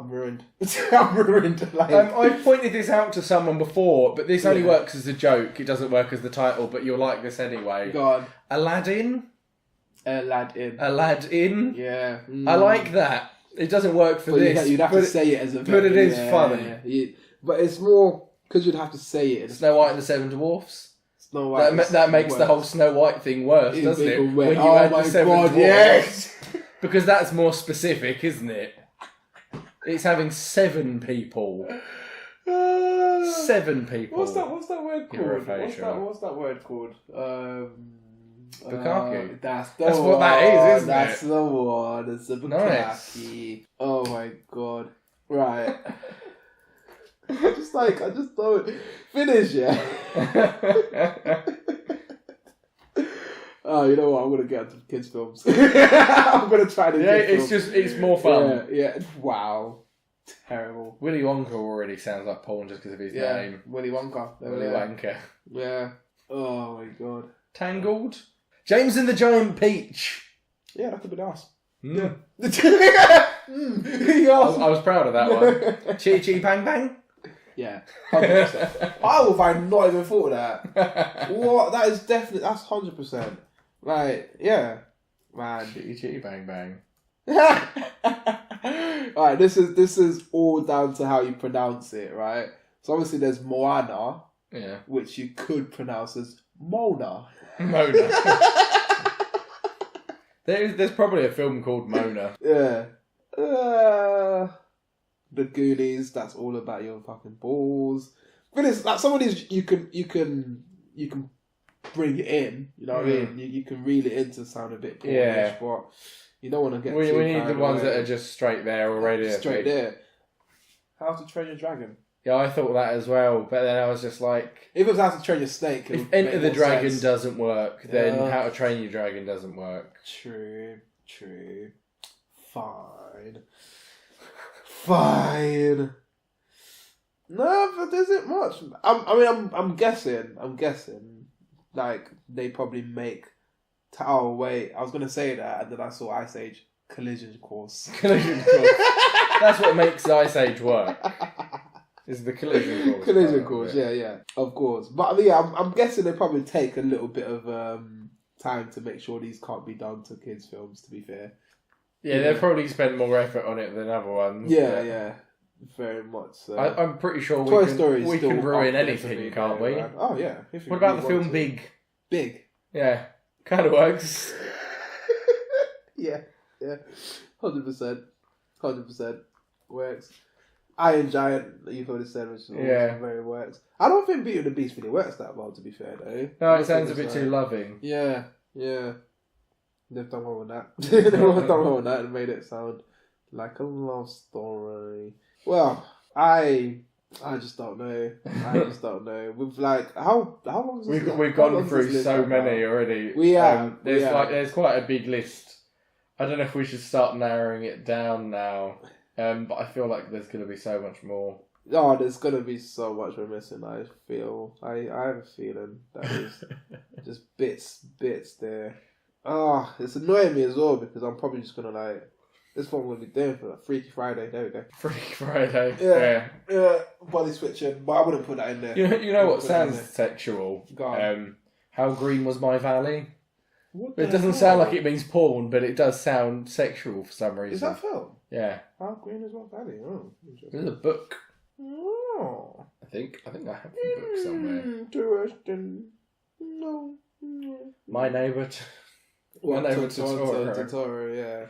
ruined. I'm ruined. Like... I've pointed this out to someone before, but this only works as a joke. It doesn't work as the title, but you'll like this anyway. Go on. Aladdin? Aladdin. Yeah. Mm. I like that. It doesn't work for this. You'd have to say it as a... But it is funny. Yeah. But it's more... Because you'd have to say it. Snow White and the Seven Dwarfs. Snow White. That makes the whole Snow White thing worse, doesn't it? When you add the Seven Dwarfs. Yes! Because that's more specific, isn't it? It's having 7 people. 7 people. What's that word called? What's that word called? Bukkake. That's what that is, isn't That's it? the one. It's a bukkake. Nice. Oh my god. Right. I just don't finish, yeah. Oh, you know what? I'm gonna get into kids' films. I'm gonna try to. Yeah, it's more fun. Yeah. Wow. Terrible. Willy Wonka already sounds like porn just because of his name. Willy Wonka. Willy Wonka. Yeah. Oh my god. Tangled. James and the Giant Peach. Yeah, that could be nice. Mm. Yeah. I was proud of that one. Chitty Chitty Bang Bang. Yeah, 100%. I would have not even thought of that. What? That is definitely... That's 100%. Like, yeah. Man. Chitty Chitty Bang Bang. Alright, this is all down to how you pronounce it, right? So obviously there's Moana, which you could pronounce as Mona. Mona. There's probably a film called Mona. Yeah. The Goonies, that's all about your fucking balls. But it's like some of these you can bring it in, you know what I mean? You can reel it in to sound a bit Polish, but you don't want to get we need the ones that are just straight there already. Straight there. How to Train Your Dragon. Yeah, I thought that as well, but then I was just like... If it was How to Train Your Snake... If Enter the Dragon doesn't work, then How to Train Your Dragon doesn't work. True. Fine. No, but there isn't much. I'm guessing, like, they probably make... Oh, wait, I was going to say that, and then I saw Ice Age Collision Course. That's what makes Ice Age work. Is the collision course. Collision course, yeah, of course. But yeah, I'm guessing they probably take a little bit of time to make sure these can't be done to kids' films, to be fair. Yeah, they'll probably spend more effort on it than other ones. Yeah. Very much so. I'm pretty sure Toy we can ruin anything, can't we? Right? Oh, yeah. What about the film Big? Big? Yeah, kind of works. Yeah. 100%. Works. Iron Giant, you've already said, which very works. I don't think Beauty and the Beast really works that well, to be fair, though. No, it sounds a bit too loving. Yeah. They've done well with that. They've done well with that and made it sound like a love story. Well, I just don't know. We've like how long is this? We've gone through so many already. We have. There's quite a big list. I don't know if we should start narrowing it down now. But I feel like there's going to be so much more. Oh, there's going to be so much we're missing. I have a feeling that there's just bits there. It's annoying me as well because I'm probably just going to like, this one we'll be doing for like Freaky Friday. There we go. Freaky Friday. Yeah. Body switching, but I wouldn't put that in there. You know what sounds sexual? How green was my valley? It doesn't sound like it means porn, but it does sound sexual for some reason. Is that film? Yeah. How green is my valley? Oh, interesting. There's a book. Oh. I think I have the book somewhere. Interesting. No. My neighbour Totoro, yeah.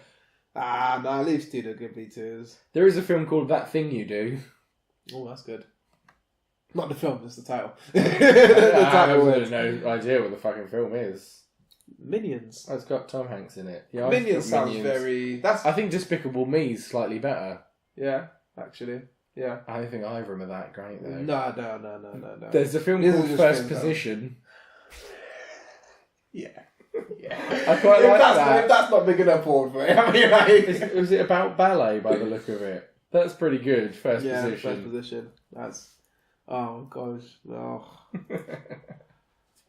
No, at least Studio Ghibli twos. There is a film called That Thing You Do. Oh, that's good. Not the film, it's the title. I have no idea what the fucking film is. Minions. Oh, it's got Tom Hanks in it. Yeah, Minions sounds very... I think Despicable Me is slightly better. Yeah, actually. Yeah. I don't think either of them are that great, though. No. There's a film called First Position. Yeah. I quite like that. If that's not big enough porn for it, I mean, like... Was it about ballet by the look of it? That's pretty good, First Position. First Position. That's... Oh, gosh. Oh.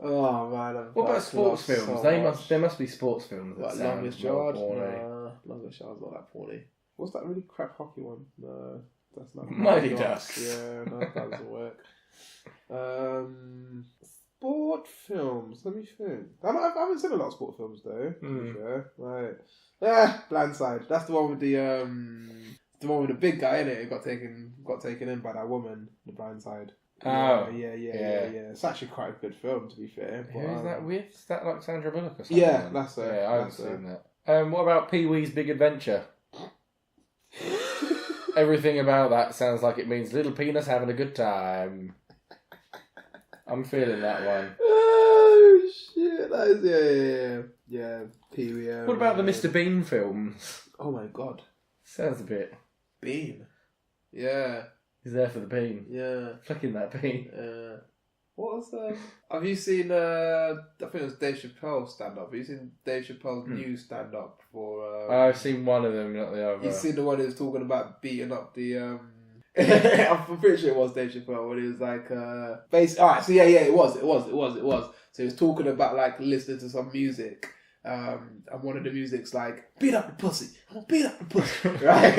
Oh man! What about sports films? There must be sports films that sound Longest Yard. porny. Longest Yard's not that porny. What's that really crap hockey one? No, that's not. Mighty Ducks. Yeah, no, that doesn't work. Sport films. Let me think. I haven't seen a lot of sport films though. Right. Blindside. That's the one with the big guy in it. It got taken in by that woman. The Blindside. Oh. Yeah. It's actually quite a good film, to be fair. Who is that with? Is that like Sandra Bullock or something? Yeah, that's it. Yeah, I haven't seen that. What about Pee-wee's Big Adventure? Everything about that sounds like it means little penis having a good time. I'm feeling that one. Oh, shit. That is, yeah. Pee-wee. What about the Mr. Bean films? Oh, my God. Sounds a bit... Bean? Yeah. He's there for the bean. Yeah. Fucking that bean. What was that? Have you seen, I think it was Dave Chappelle stand-up. Have you seen Dave Chappelle's new stand-up for... I've seen one of them, not the other. You've seen the one that was talking about beating up the... I'm pretty sure it was Dave Chappelle when he was like... Alright, so yeah, it was. So he was talking about like listening to some music. And one of the music's like, beat up the pussy. I'm gonna beat up the pussy. Right?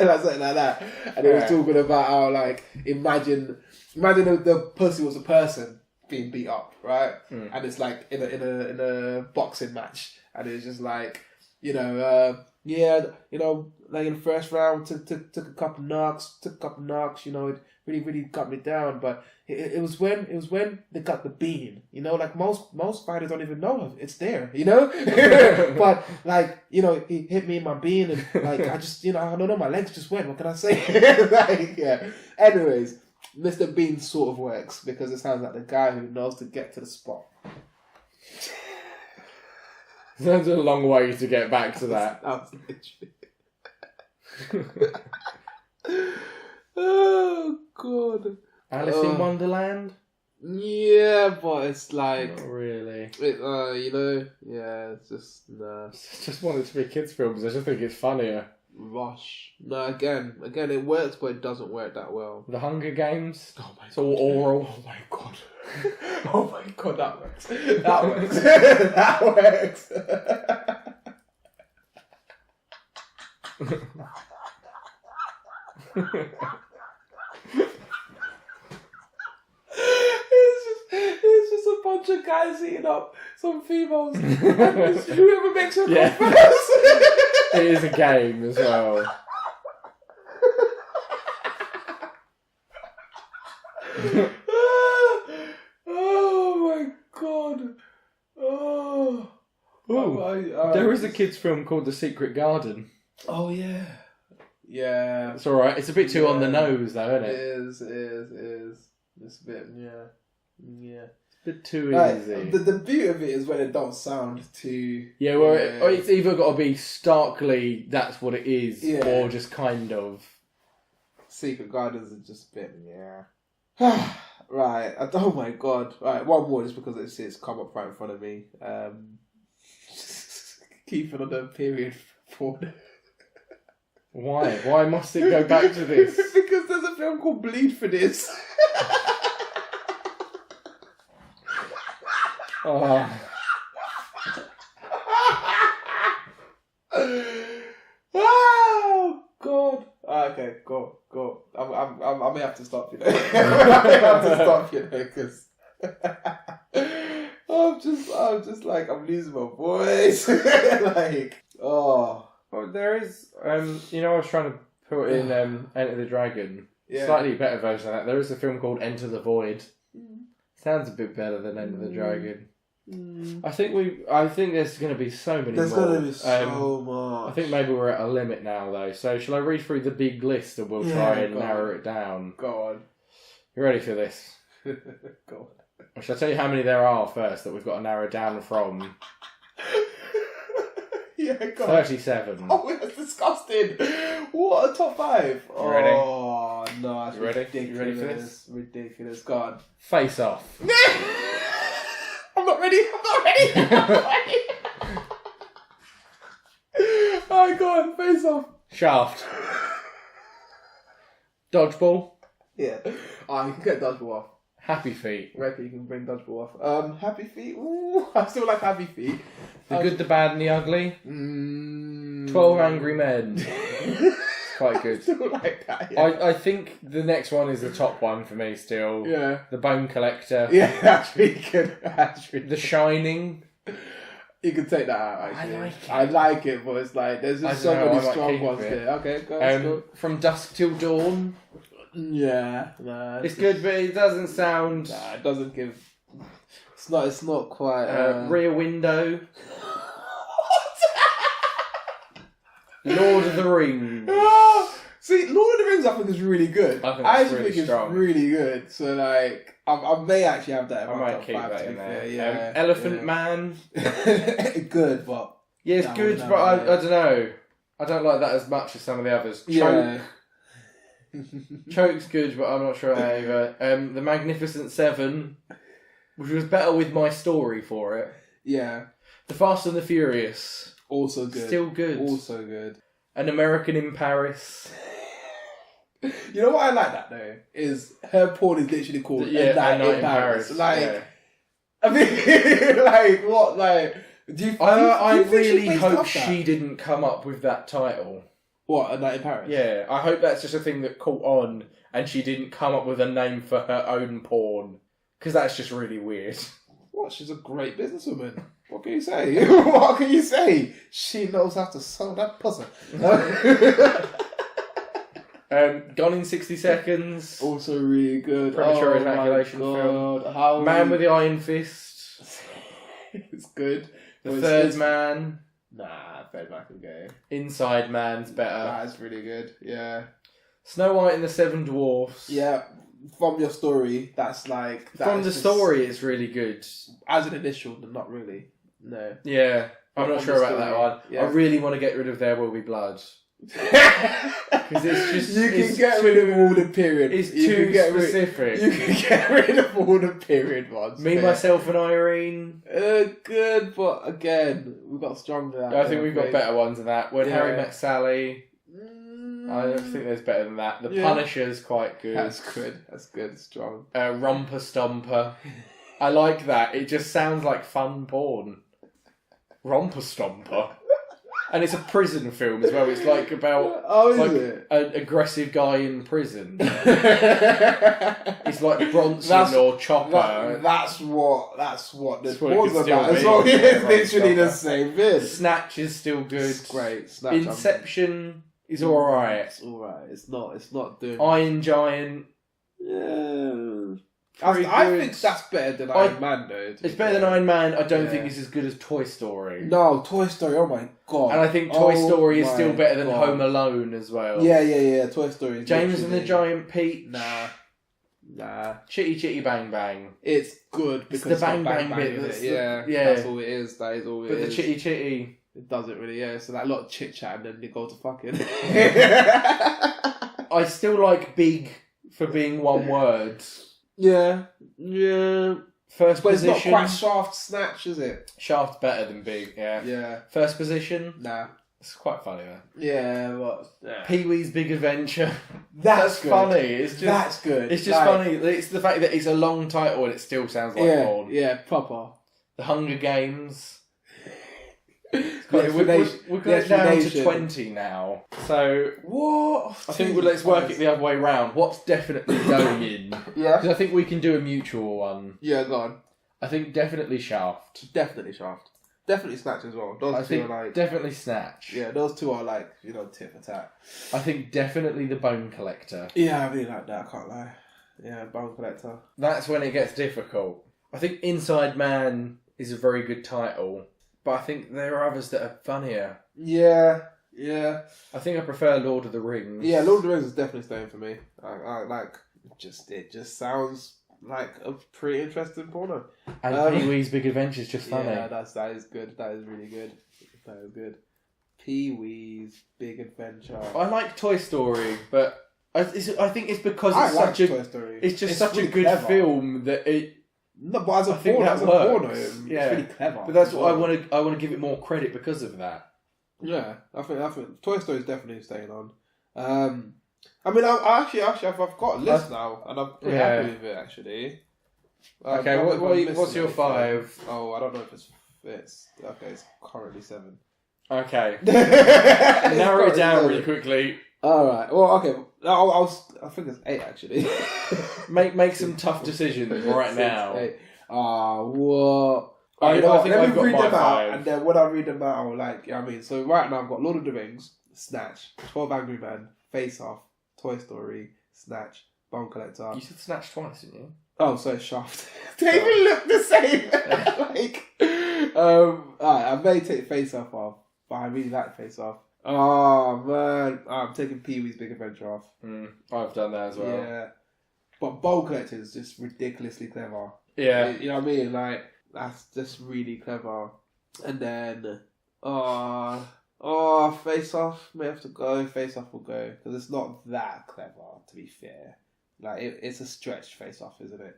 Like something like that. And he was talking about how, like, imagine if the pussy was a person being beat up, right? And it's like in a boxing match. And it's just like, you know, Yeah, you know, like in the first round, took a couple knocks. You know, it really got me down. But it was when they got the bean. You know, like most fighters don't even know it's there. You know, but like, you know, he hit me in my bean, and like I just, you know, I don't know, my legs just went. What can I say? Like, yeah. Anyways, Mr. Bean sort of works because it sounds like the guy who knows to get to the spot. That's a long way to get back to that. That was literally. Oh God. Alice in Wonderland? Yeah, but it's like Not really. you know, yeah, it's just nah. I just want it to be kids' films. I just think it's funnier. Rush. No, again, it works, but it doesn't work that well. The Hunger Games. Oh my It's all oral. Oh my God. Oh my God, that works. That works. That works. It's just a bunch of guys eating up some females. And whoever makes her Yeah. come first. It is a game as well. Oh my God. Oh. There is a kids' film called The Secret Garden. Oh yeah. Yeah. It's alright. It's a bit too on the nose though, isn't It it? is. It's a bit, yeah. It's a bit too easy. The beauty of it is when it don't sound too... Yeah, well, it's either got to be starkly that's what it is, Yeah. or just kind of. Secret Gardens are just a bit, yeah. Right. Oh my God. Right, one more just because it's come up right in front of me. Keeping on the period porn. Why? Why must it go back to this? Because there's a film called Bleed for this. Oh. Oh God. Okay, go. I may have to stop you there. I may have to stop you there because I'm just like I'm losing my voice. Like, oh. Well, there is, you know, I was trying to put in Enter the Dragon. Yeah. Slightly better version of that. There is a film called Enter the Void. Sounds a bit better than Enter the Dragon. I think there's going to be so many more. There's going to be so much. I think maybe we're at a limit now, though. So shall I read through the big list and we'll try and narrow it down? Go on. You ready for this? Go on. Or shall I tell you how many there are first that we've got to narrow down from? Yeah, go on. 37. Oh, that's disgusting. What a top 5. You ready? Oh, no, that's You ready? ridiculous. You ready for this? Ridiculous. Go on. Face Off. I'm not ready. Alright, go on. Face Off. Shaft. Dodgeball. Yeah. Oh, you can get Dodgeball off. Happy Feet. I reckon you can bring Dodgeball off. Happy Feet. Ooh, I still like Happy Feet. The Good, the Bad and the Ugly. 12 Angry Men. It's quite good. I still like that, yeah. I think the next one is the top one for me still. Yeah. The Bone Collector. Yeah, that's really good. That's really The Shining. You can take that out, actually. I like it. I like it, but it's like, there's just so many strong ones there. Okay, go on. From Dusk Till Dawn. Yeah, nah. It's good, but it doesn't sound... Nah, it doesn't give... It's not quite... Rear Window. Lord of the Rings. See, Lord of the Rings I think is really good. I think it's really good. So, like, I may actually have that in I my might top keep 5, that to in be there. fair. Yeah, Elephant Man. Good, but... Yeah, it's good, but I don't know. I don't like that as much as some of the others. Yeah. Choke's good, but I'm not sure how either. The Magnificent Seven, which was better with my story for it. Yeah. The Fast and the Furious. Also good. Still good. Also good. An American in Paris. You know what I like that though? Is her porn is literally called A Night in Paris. Paris. Like, yeah. I mean, like, what, like, I think really she based hope off that? she didn't come up with that title. What, A Night in Paris? Yeah, I hope that's just a thing that caught on and she didn't come up with a name for her own porn. Because that's just really weird. What, she's a great businesswoman. What can you say? What can you say? She knows how to sew that pussy. Gone in 60 Seconds. Also really good. Premature ejaculation film. Man with the Iron Fist. It's good. The Third Man. Nah, Third Man can go. Inside Man's better. That's really good. Yeah. Snow White and the Seven Dwarfs. Yeah. From your story, that's like... From the story, it's really good. As an initial, not really. No. Yeah. I'm not sure about that one. Yeah. I really want to get rid of There Will Be Blood. Because it's just... You can get rid of all the period. It's too specific. You can get rid of all the period ones. Me, Myself and Irene. Good, but again, we've got stronger than that. I think we've got better ones than that. When Harry Met Sally... I don't think there's better than that. The Punisher's quite good. That's good. That's good. Strong. Romper Stomper. I like that. It just sounds like fun porn. Romper Stomper. And it's a prison film as well. It's like about an aggressive guy in prison. It's like Bronson or Chopper. That's what the porn's about. It's literally the same bit. Snatch is still good. It's great. Snatch, Inception is alright. It's alright. It's not doing... Iron Giant. Yeah. I think that's better than Iron Man, though. It's better than Iron Man. I don't think it's as good as Toy Story. No, Toy Story, oh my god. And I think Toy Story is still better than Home Alone as well. Yeah. Toy Story. James and the Giant Peach. Nah. Chitty Chitty Bang Bang. It's good because it's the bang bit. Yeah, that's all it is. That is all it is. But the Chitty Chitty... It doesn't really, So like a lot of chit chat and then they go to fucking. I still like Big for being one word. Yeah. First but position. It's not quite Shaft Snatch, is it? Shaft's better than Big, yeah. First position. Nah. It's quite funny though. Yeah, Pee-wee's Big Adventure. That's funny. It's just that's good. It's just funny. It's the fact that it's a long title and it still sounds like porn. Yeah, proper. The Hunger Games. We're down to 20 now. So what? I think let's work it the other way round. What's definitely going in? Yeah. Because I think we can do a mutual one. Yeah, go on. I think definitely Shaft. Definitely Shaft. Definitely Snatch as well. Those two are like... Definitely Snatch. Yeah, those two are like, tit for tat. I think definitely The Bone Collector. Yeah, I really like that, I can't lie. Yeah, Bone Collector. That's when it gets difficult. I think Inside Man is a very good title, but I think there are others that are funnier. Yeah. I think I prefer Lord of the Rings. Yeah, Lord of the Rings is definitely staying for me. I like... It just sounds... like a pretty interesting porno. And Pee-wee's Big Adventure is just funny. Yeah, that is good. That is really good. That is good. Pee-wee's Big Adventure. I like Toy Story, but I think it's because Toy Story. It's just such really a good clever. film that it. No, but as a porno, porno, it's really clever. But that's what I want to. I want to give it more credit because of that. Yeah, I think Toy Story is definitely staying on. I mean, I've got a list now, and I'm pretty happy with it, actually. Okay, what's your 5? Oh, I don't know if it fits. Okay, it's currently 7. Okay. Narrow it down really quickly. Alright, well, okay. I think it's 8, actually. Make some tough decisions right now. 8. What? I think I've got my 5. And then when I read them out, so right now I've got Lord of the Rings, Snatch, 12 Angry Men, Face Off, Toy Story, Snatch, Bone Collector. You said Snatch twice, didn't you? Oh, sorry, Shaft. They even look the same. Alright, I may take Face Off, but I really like Face Off. Oh man, I'm taking Pee-wee's Big Adventure off. I've done that as well. Yeah, but Bone Collector is just ridiculously clever. Yeah, you know what I mean. Like that's just really clever. And then, Face Off may have to go. Face Off will go because it's not that clever. To be fair, like it's a stretched Face Off, isn't it?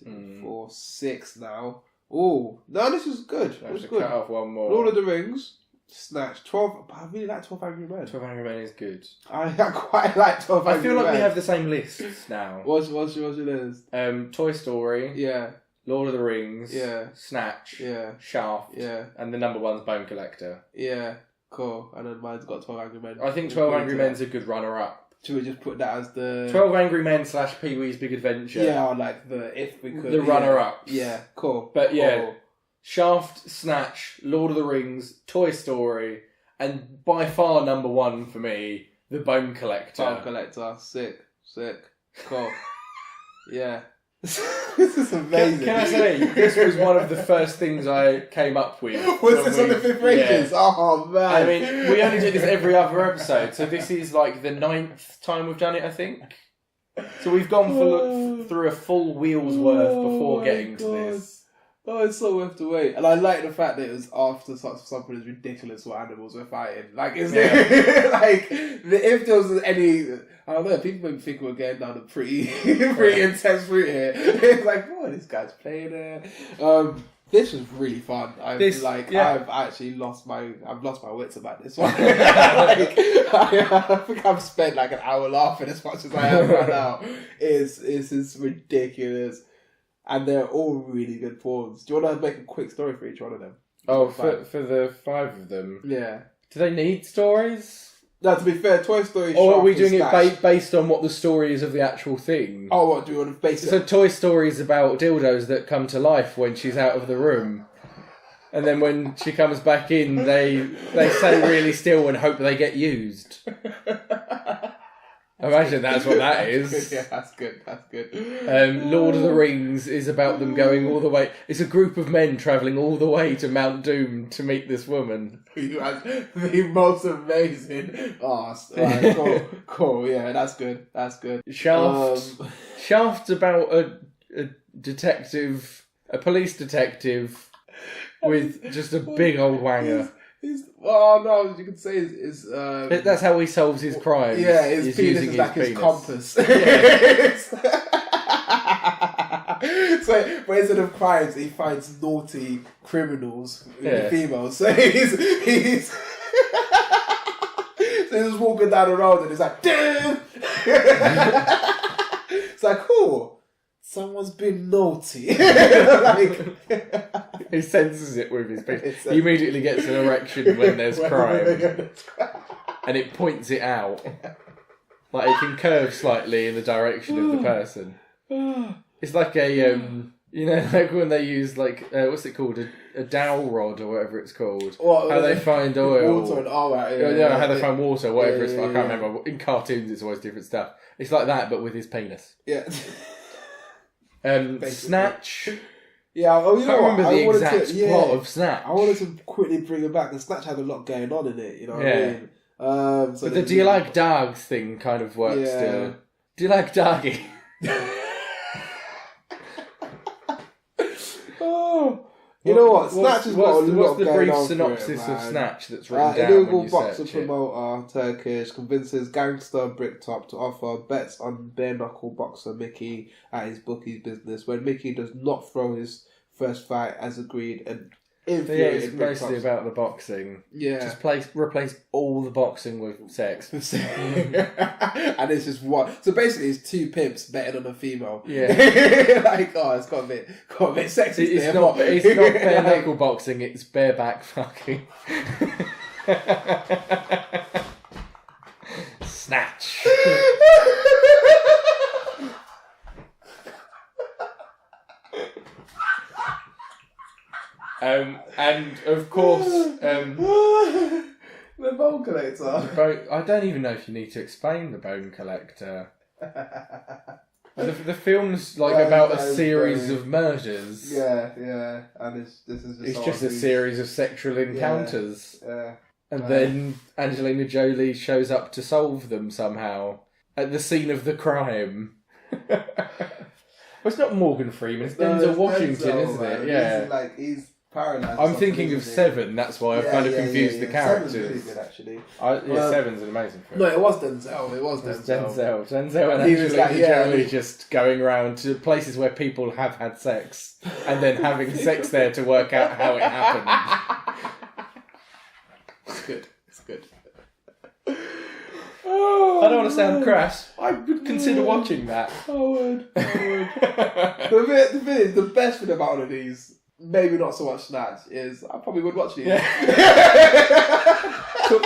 2, 4, 6 now. Oh no, this is good. I have to cut off one more. Lord of the Rings. Snatch 12. But I really like 12 Angry Men. 12 Angry Men is good. I quite like 12 Angry Men. I feel like we have the same lists now. What's your list? Toy Story. Yeah. Lord of the Rings. Yeah. Snatch. Yeah. Shaft. Yeah. And the number 1's Bone Collector. Yeah. Cool. And then mine's got 12 Angry Men. I think 12 Angry Men's a good runner-up. Should we just put that as the 12 Angry Men / Pee-wee's Big Adventure? Yeah, like if we could. The runner-up. Yeah. Cool. But yeah. Cool. Shaft, Snatch, Lord of the Rings, Toy Story, and by far number one for me, The Bone Collector. Bone Collector, sick, cool. Yeah. This is amazing. Can I say, this was one of the first things I came up with. Was this on the Fifth Rangers? Yeah. Oh, man. I mean, we only do this every other episode, so this is like the 9th time we've done it, I think. So we've gone through a full wheel's worth before getting to this. Oh, it's so worth the wait. And I like the fact that it was after something as ridiculous what animals were fighting. Like, is there, like, if there was any, I don't know, people might think we're getting down a pretty intense route here. It's like, oh, this guy's playing it. This was really fun. I've actually lost my wits about this one. I think I've spent like an hour laughing as much as I am right now. It's ridiculous. And they're all really good pawns. Do you want to make a quick story for each one of them? Oh, for the 5 of them? Yeah. Do they need stories? No, to be fair, Toy Story... Or are we doing it based on what the story is of the actual thing? Oh, what, do you want to base it... So Toy Story is about dildos that come to life when she's out of the room. And then when she comes back in, they stay really still and hope they get used. Imagine that's what that is. Yeah, that's good. Lord of the Rings is about them going all the way. It's a group of men travelling all the way to Mount Doom to meet this woman. You had the most amazing. Oh, right, cool. Yeah, that's good. Shaft's about a detective, a police detective with just a big old wanger. You could say that's how he solves his crimes. Yeah, his penis is like his compass. So, but instead of crimes, he finds naughty criminals, females. So he's walking down the road and he's like, damn! It's like, oh, someone's been naughty. He senses it with his penis. He immediately gets an erection when there's crime. And it points it out. Like it can curve slightly in the direction of the person. It's like a, like when they use what's it called? A dowel rod or whatever it's called. How they find oil. Water and how they find water, whatever it's I can't remember. In cartoons it's always different stuff. It's like that but with his penis. Yeah. Snatch. Yeah, I remember the exact plot of Snatch. I wanted to quickly bring it back. The Snatch had a lot going on in it, you know what I mean? But the do you like dogs thing kind of works still. Do you like doggy? You know what? Snatch has got a lot going on. What's the brief synopsis of Snatch that's written down illegal when you boxer search promoter, Turkish, convinces gangster Bricktop to offer bets on bare-knuckle boxer Mickey at his bookies business when Mickey does not throw his first fight as agreed and it's mostly about the boxing. Yeah. Just replace all the boxing with sex. And it's just one. So basically it's 2 pimps betting on a female. Yeah. It's got a bit sexy. It's not bare knuckle boxing, it's bareback fucking. Snatch. And of course, the Bone Collector. I don't even know if you need to explain the Bone Collector. The film's about a series of murders. Yeah, and this is just a series of sexual encounters. Yeah. And then Angelina Jolie shows up to solve them somehow at the scene of the crime. Well, it's not Morgan Freeman, it's Denzel Washington, isn't it? Yeah. He's paralysed. I'm thinking of Seven, that's why I've kind of confused the characters. Seven's really good, actually. Seven's an amazing film. No, it was Denzel. Denzel and Angelina Jolie just going around to places where people have had sex and then having sex there to work out how it happened. It's good. I don't want to sound crass. I would consider watching that. I would. The thing is, the best thing about all of these, maybe not so much Snatch, is I probably would watch these. Yeah.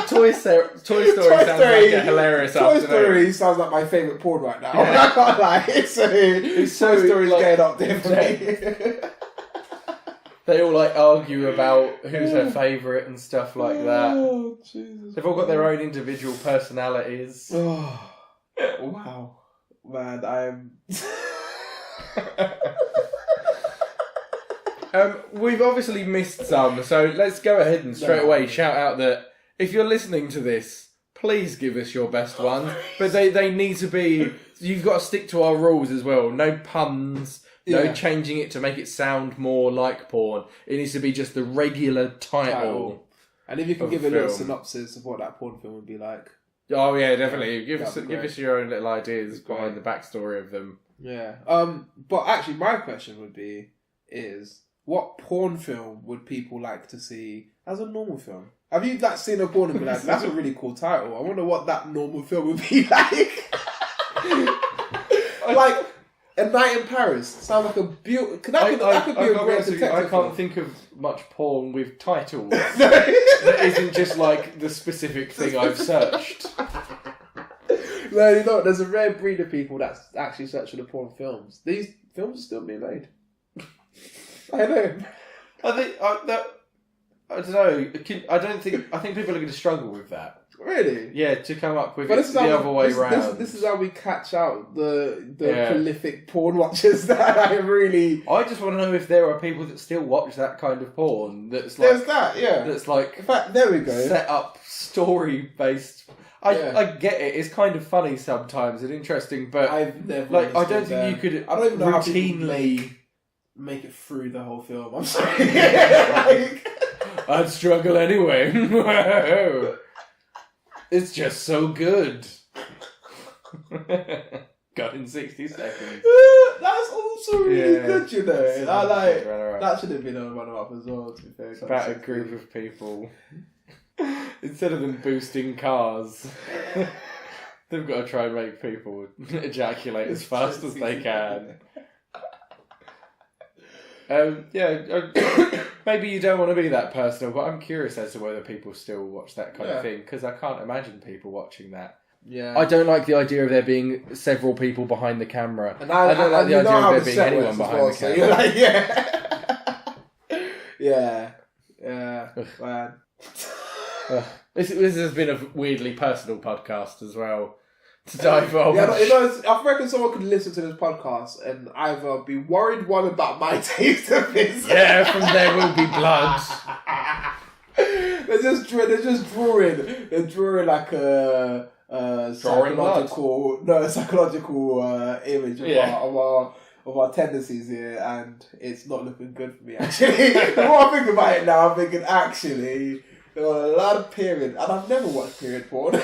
Toy Story sounds like a hilarious afternoon. Toy Story sounds like my favourite porn right now. I can't lie. It's Toy Story's getting up there for me. They all like argue about who's her favourite and stuff like that. Oh, Jesus. They've all got their own individual personalities. Oh, wow. Man, I'm... We've obviously missed some, so let's go ahead and straight away shout out that if you're listening to this, please give us your best ones. But they need to be... You've got to stick to our rules as well. No puns, no changing it to make it sound more like porn. It needs to be just the regular title. And if you can give a little synopsis of what that porn film would be like. Oh yeah, definitely. Give us your own little ideas behind the backstory of them. Yeah. But actually my question would be is what porn film would people like to see as a normal film? Have you seen a porn and be like, that's a really cool title. I wonder what that normal film would be like. Like A Night in Paris sounds like a beautiful. That could be a great detective I can't film. think of much porn with titles that isn't just like the specific thing I've searched. No, you know, there's a rare breed of people that's actually searching the porn films. These films are still being made. I know. I don't know. I think people are going to struggle with that. Really? Yeah, to come up with But it the other way round. This is how we catch out the prolific porn watchers that I really... I just want to know if there are people that still watch that kind of porn. That's like, there's that, yeah. That's like... In fact, there we go. Set up, story-based... I get it. It's kind of funny sometimes and interesting, but I've never like I don't think you could I don't even know routinely how make it through the whole film. I'm sorry. Like... I'd struggle anyway. It's just so good. Got in 60 seconds. That's also really good, you know. I like right. that should have been on Run Up as well. To be fair, It's about a group of people. Instead of them boosting cars, they've got to try and make people ejaculate as fast as they can. Maybe you don't want to be that personal, but I'm curious as to whether people still watch that kind of thing, because I can't imagine people watching that. Yeah, I don't like the idea of there being several people behind the camera. And I don't like the idea of there being anyone behind the camera. So like, yeah, man. This has been a weirdly personal podcast as well. To divulge. Yeah, I reckon someone could listen to this podcast and either be worried one about my taste of this. Yeah, from There Will Be Blood. They're just drawing. They're drawing like a psychological image of our tendencies here, and it's not looking good for me. Actually, the more I think about it now, I'm thinking actually there are a lot of period, and I've never watched period porn.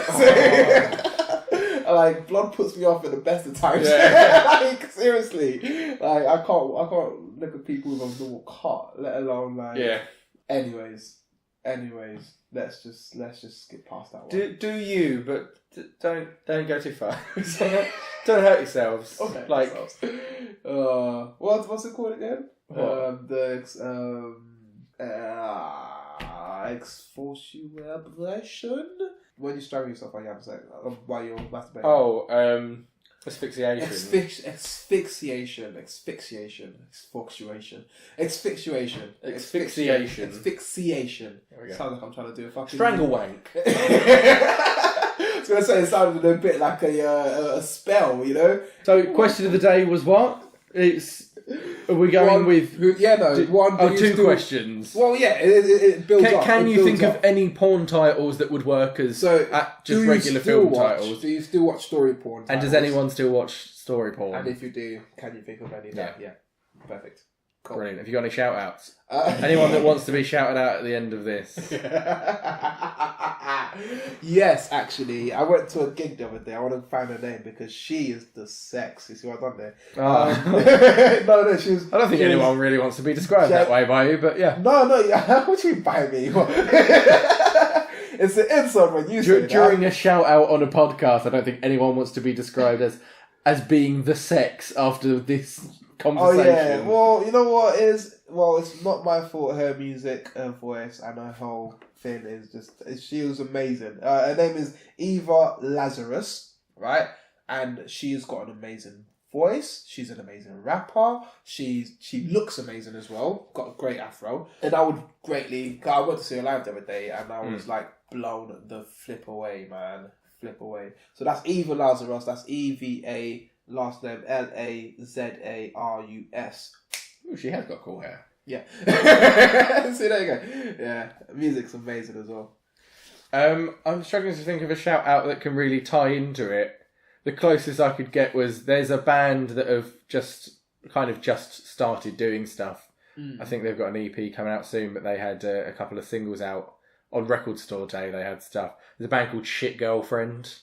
Like, blood puts me off at the best of times. Yeah. Like, seriously. Like, I can't look at people with a normal cut, let alone, like... Yeah. Anyways, let's just skip past that one. Do you, but don't go too far. Don't hurt yourselves. Okay. Like... what's it called again? Expulsion? When you strangle yourself while you're masturbating. Oh, asphyxiation. Asphyxiation. There we go. Sounds like I'm trying to do a fucking... Strangle wank. I was going to say it sounded a bit like a spell, you know? So, question of the day was what? Are we going with... Yeah, no. Two questions. Well, yeah, it builds up. Can you think of any porn titles that would work as just regular film titles? Do you still watch story porn titles? And does anyone still watch story porn? And if you do, can you think of any? Yeah. Perfect. Cool. Brilliant. Have you got any shout-outs? Anyone that wants to be shouted out at the end of this? Yes, actually. I went to a gig the other day. I want to find her name because she is the sex. You see what I've done there? No, she was... I don't think anyone really wants to be described that way by you, but yeah. No, what do you mean by me? It's an insult when you say during a shout-out on a podcast, I don't think anyone wants to be described as being the sex after this... conversation. Oh yeah, well, you know what is... Well, it's not my fault. Her music, her voice, and her whole thing is just... She was amazing. Her name is Eva Lazarus, right? And she's got an amazing voice. She's an amazing rapper. She looks amazing as well. Got a great afro. And I would greatly... I went to see her live the other day and I was like blown the flip away, man. Flip away. So that's Eva Lazarus. That's EVA, last name Lazarus. Ooh, she has got cool hair. Yeah. See, there you go. Yeah. Music's amazing as well. I'm struggling to think of a shout out that can really tie into it. The closest I could get was there's a band that have just started doing stuff. I think they've got an EP coming out soon, but they had a couple of singles out on Record Store Day. They had stuff. There's a band called Shit Girlfriend.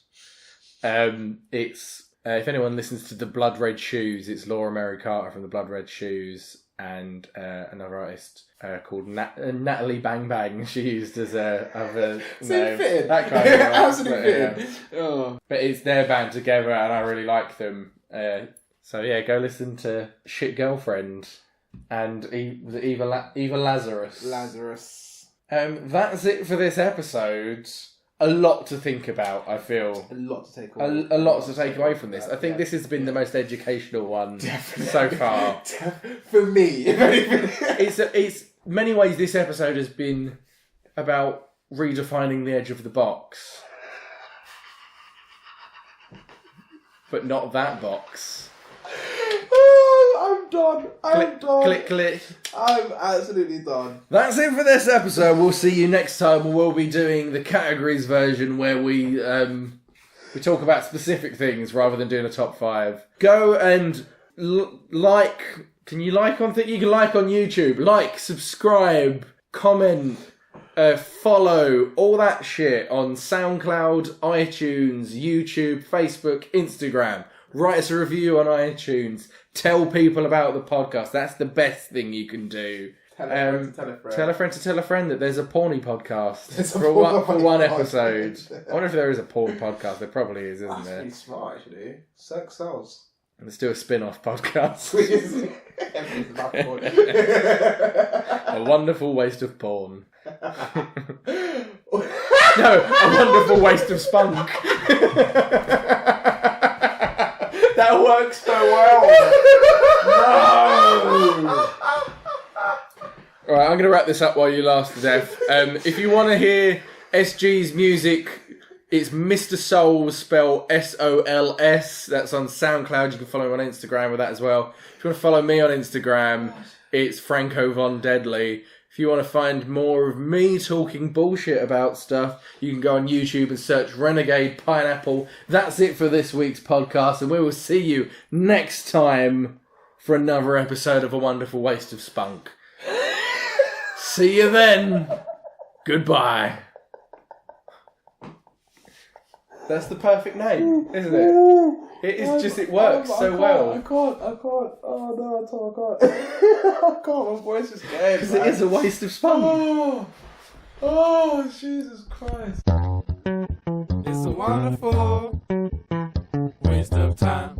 It's if anyone listens to the Blood Red Shoes, it's Laura Mary Carter from the Blood Red Shoes and another artist called Natalie Bang Bang. She used as a name. Fitting. That kind of Absolutely fitting. Yeah. Oh. But it's their band together, and I really like them. So yeah, go listen to Shit Girlfriend and Eva Lazarus. That's it for this episode. A lot to think about, I feel. A lot to take away. A lot to take away from this. I think this has been the most educational one so far. For me. It's many ways this episode has been about redefining the edge of the box. But not that box. I'm done. Click. I'm absolutely done. That's it for this episode. We'll see you next time. We'll be doing the categories version where we talk about specific things rather than doing a top 5. Go and like. Can you like on You can like on YouTube. Like, subscribe, comment, follow, all that shit on SoundCloud, iTunes, YouTube, Facebook, Instagram. Write us a review on iTunes. Tell people about the podcast. That's the best thing you can do. Tell a friend to tell a friend that there's a porny podcast for one episode. I wonder if there is a porn podcast. There probably is, isn't there? That's pretty smart, actually. Sex sells. Let's do a spin-off podcast. A wonderful waste of porn. No, a wonderful waste of spunk. That works so well. No. Alright, I'm going to wrap this up while you laugh to death. If you want to hear SG's music, it's Mr. Soul, spelled SOLS. That's on SoundCloud. You can follow him on Instagram with that as well. If you want to follow me on Instagram, it's Franco Von Deadly. If you want to find more of me talking bullshit about stuff, you can go on YouTube and search Renegade Pineapple. That's it for this week's podcast, and we will see you next time for another episode of A Wonderful Waste of Spunk. See you then. Goodbye. That's the perfect name, isn't it? It is just, it works so well. I can't. Oh no, I can't. I can't, my voice is dead. Because it is a waste of spunk. Oh, Jesus Christ. It's a wonderful waste of time.